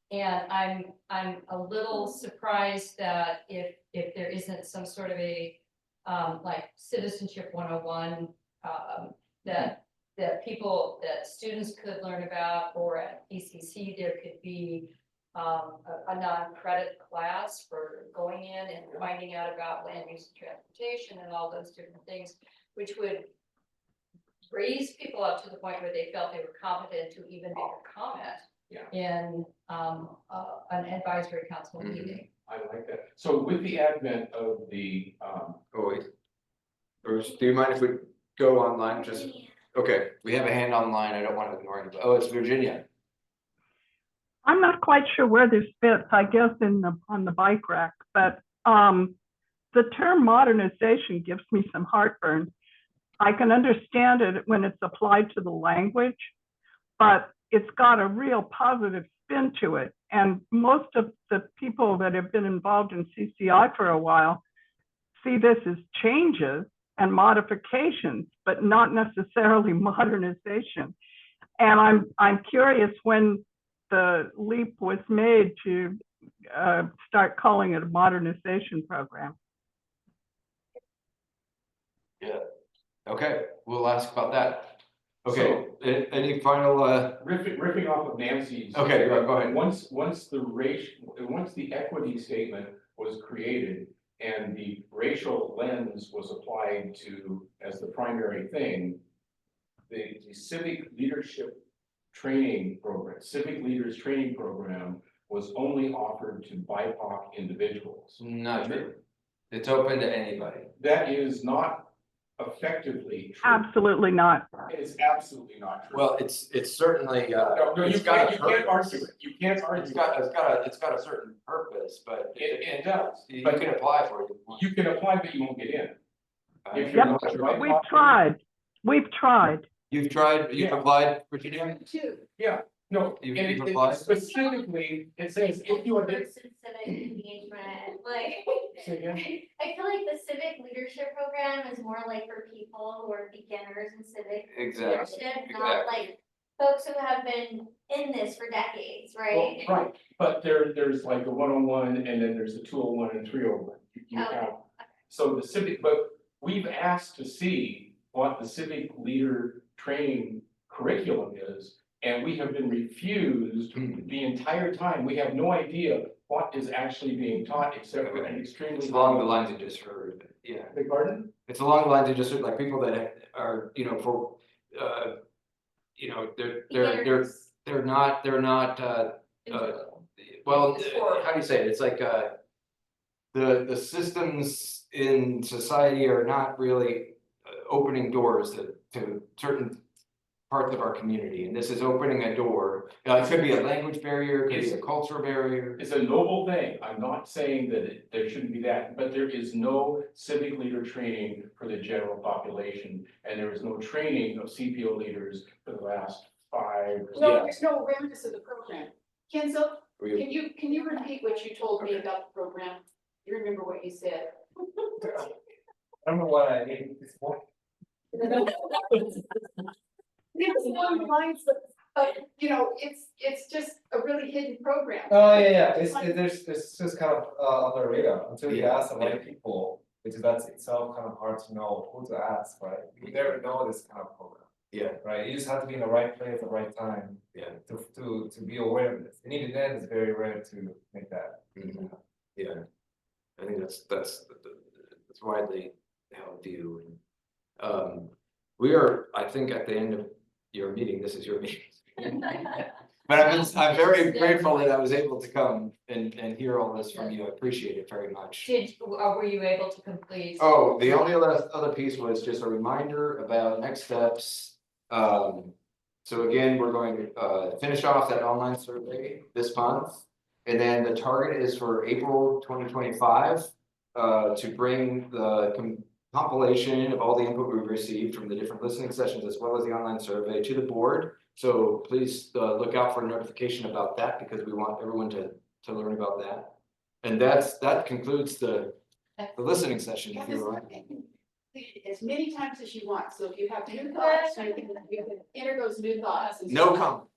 And I'm a little surprised that if there isn't some sort of a like citizenship 101 that students could learn about, or at PCC there could be a non-credit class for going in and finding out about land use and transportation and all those different things, which would raise people up to the point where they felt they were competent to even make a comment in an advisory council meeting. I like that. So with the advent of the Oh wait, Bruce, do you mind if we go online? Just okay. We have a hand online. I don't want to ignore it. Oh, it's Virginia. I'm not quite sure where this fits, I guess, on the bike rack, but the term modernization gives me some heartburn. I can understand it when it's applied to the language, but it's got a real positive spin to it. And most of the people that have been involved in CCI for a while see this as changes and modifications, but not necessarily modernization. And I'm curious when the leap was made to start calling it a modernization program. Yeah. Okay, we'll ask about that. Okay, so, any final riffing off of Nancy's. Okay, go ahead. Once the equity statement was created and the racial lens was applied to as the primary thing, the civic leadership training program, civic leaders training program was only offered to BIPOC individuals. Not true. It's open to anybody. That is not effectively true. Absolutely not. It is absolutely not true. Well, it's certainly no, you can't argue it. You can't argue. It's got a certain purpose, but it does. You can apply for it. You can apply, but you won't get in. We've tried. We've tried. You've tried. You've applied, Virginia? Yeah. No, you've applied. Specifically, it says if you are civic engagement, like I feel like the civic leadership program is more like for people who are beginners in civic leadership, not like folks who have been in this for decades, right? Well, right, but there's like the 101, and then there's the 201 and 301. You have, so the civic, but we've asked to see what the civic leader training curriculum is, and we have been refused the entire time. We have no idea what is actually being taught, except for an extremely. It's along the lines of just heard. Yeah. The garden? It's along the lines of just like people that are, for, they're not, well, how do you say it? It's like, the systems in society are not really opening doors to certain parts of our community, and this is opening a door. It could be a language barrier, it could be a cultural barrier. It's a noble thing. I'm not saying that there shouldn't be that, but there is no civic leader training for the general population. And there is no training of CPO leaders for the last 5 No, Yeah. there's no awareness of the program. Kenzo, can you repeat what you told me about the program? You remember what you said? I don't know what I need this morning. It was along the lines, but you know, it's just a really hidden program. Oh, yeah, it's just kind of on the radar until you Yeah. ask the right people, because that's itself kind of hard to know who to ask, right? You never know this kind of program, Yeah, right? You just have to be in the right place at the right time yeah. to be aware of this. And even then, it's very rare to make that. Mhm. Yeah, I think that's widely held view. We are, I think, at the end of your meeting. This is your meeting. But I'm very grateful that I was able to come and hear all this from you. I appreciate it very much. Were you able to complete? Oh, the only other piece was just a reminder about next steps. So again, we're going to finish off that online survey this month. And then the target is for April 2025 to bring the compilation of all the input we've received from the different listening sessions as well as the online survey to the board. So please look out for a notification about that, because we want everyone to learn about that. And that concludes the listening session. If you're As many times as you want, so if you have new thoughts, you can enter those new thoughts. no comment.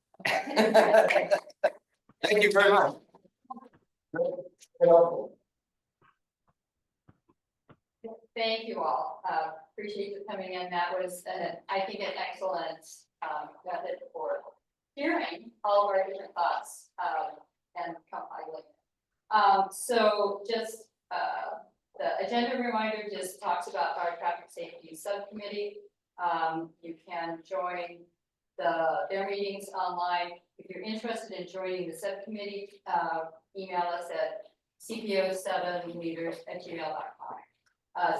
Thank you very much. Thank you all. Appreciate you coming in. That was, I think, an excellent method for hearing all of our different thoughts and compiling. So just the agenda reminder just talks about our traffic safety subcommittee. You can join their meetings online. If you're interested in joining the subcommittee, email us at CPO7leaders@gmail.com.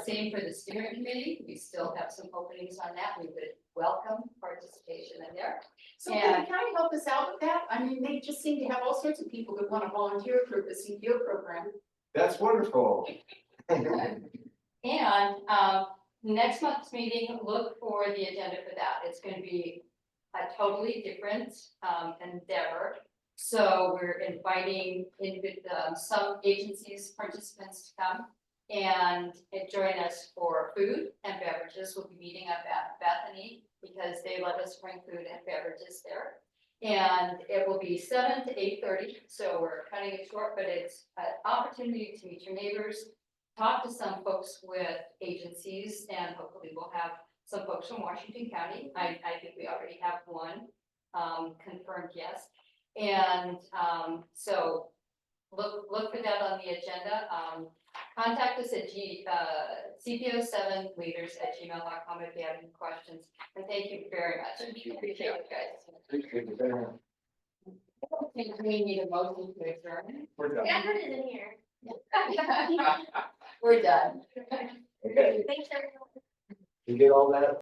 Same for the steering committee. We still have some openings on that. We would welcome participation in there. So can the county help us out with that? I mean, they just seem to have all sorts of people that want to volunteer for the CPO program. That's wonderful. And next month's meeting, look for the agenda for that. It's going to be a totally different endeavor. So we're inviting some agencies participants to come and join us for food and beverages. We'll be meeting up at Bethany because they let us bring food and beverages there. And it will be 7 to 8:30. So we're cutting it short, but it's an opportunity to meet your neighbors, talk to some folks with agencies, and hopefully we'll have some folks from Washington County. I think we already have one confirmed yes. And so look for that on the agenda. Contact us at CPO7leaders@gmail.com if you have any questions. And thank you very much. Appreciate it, guys. I think we need a motion to adjourn. We're done. Edward is in here. We're done. Okay. Thanks, everyone. You get all that?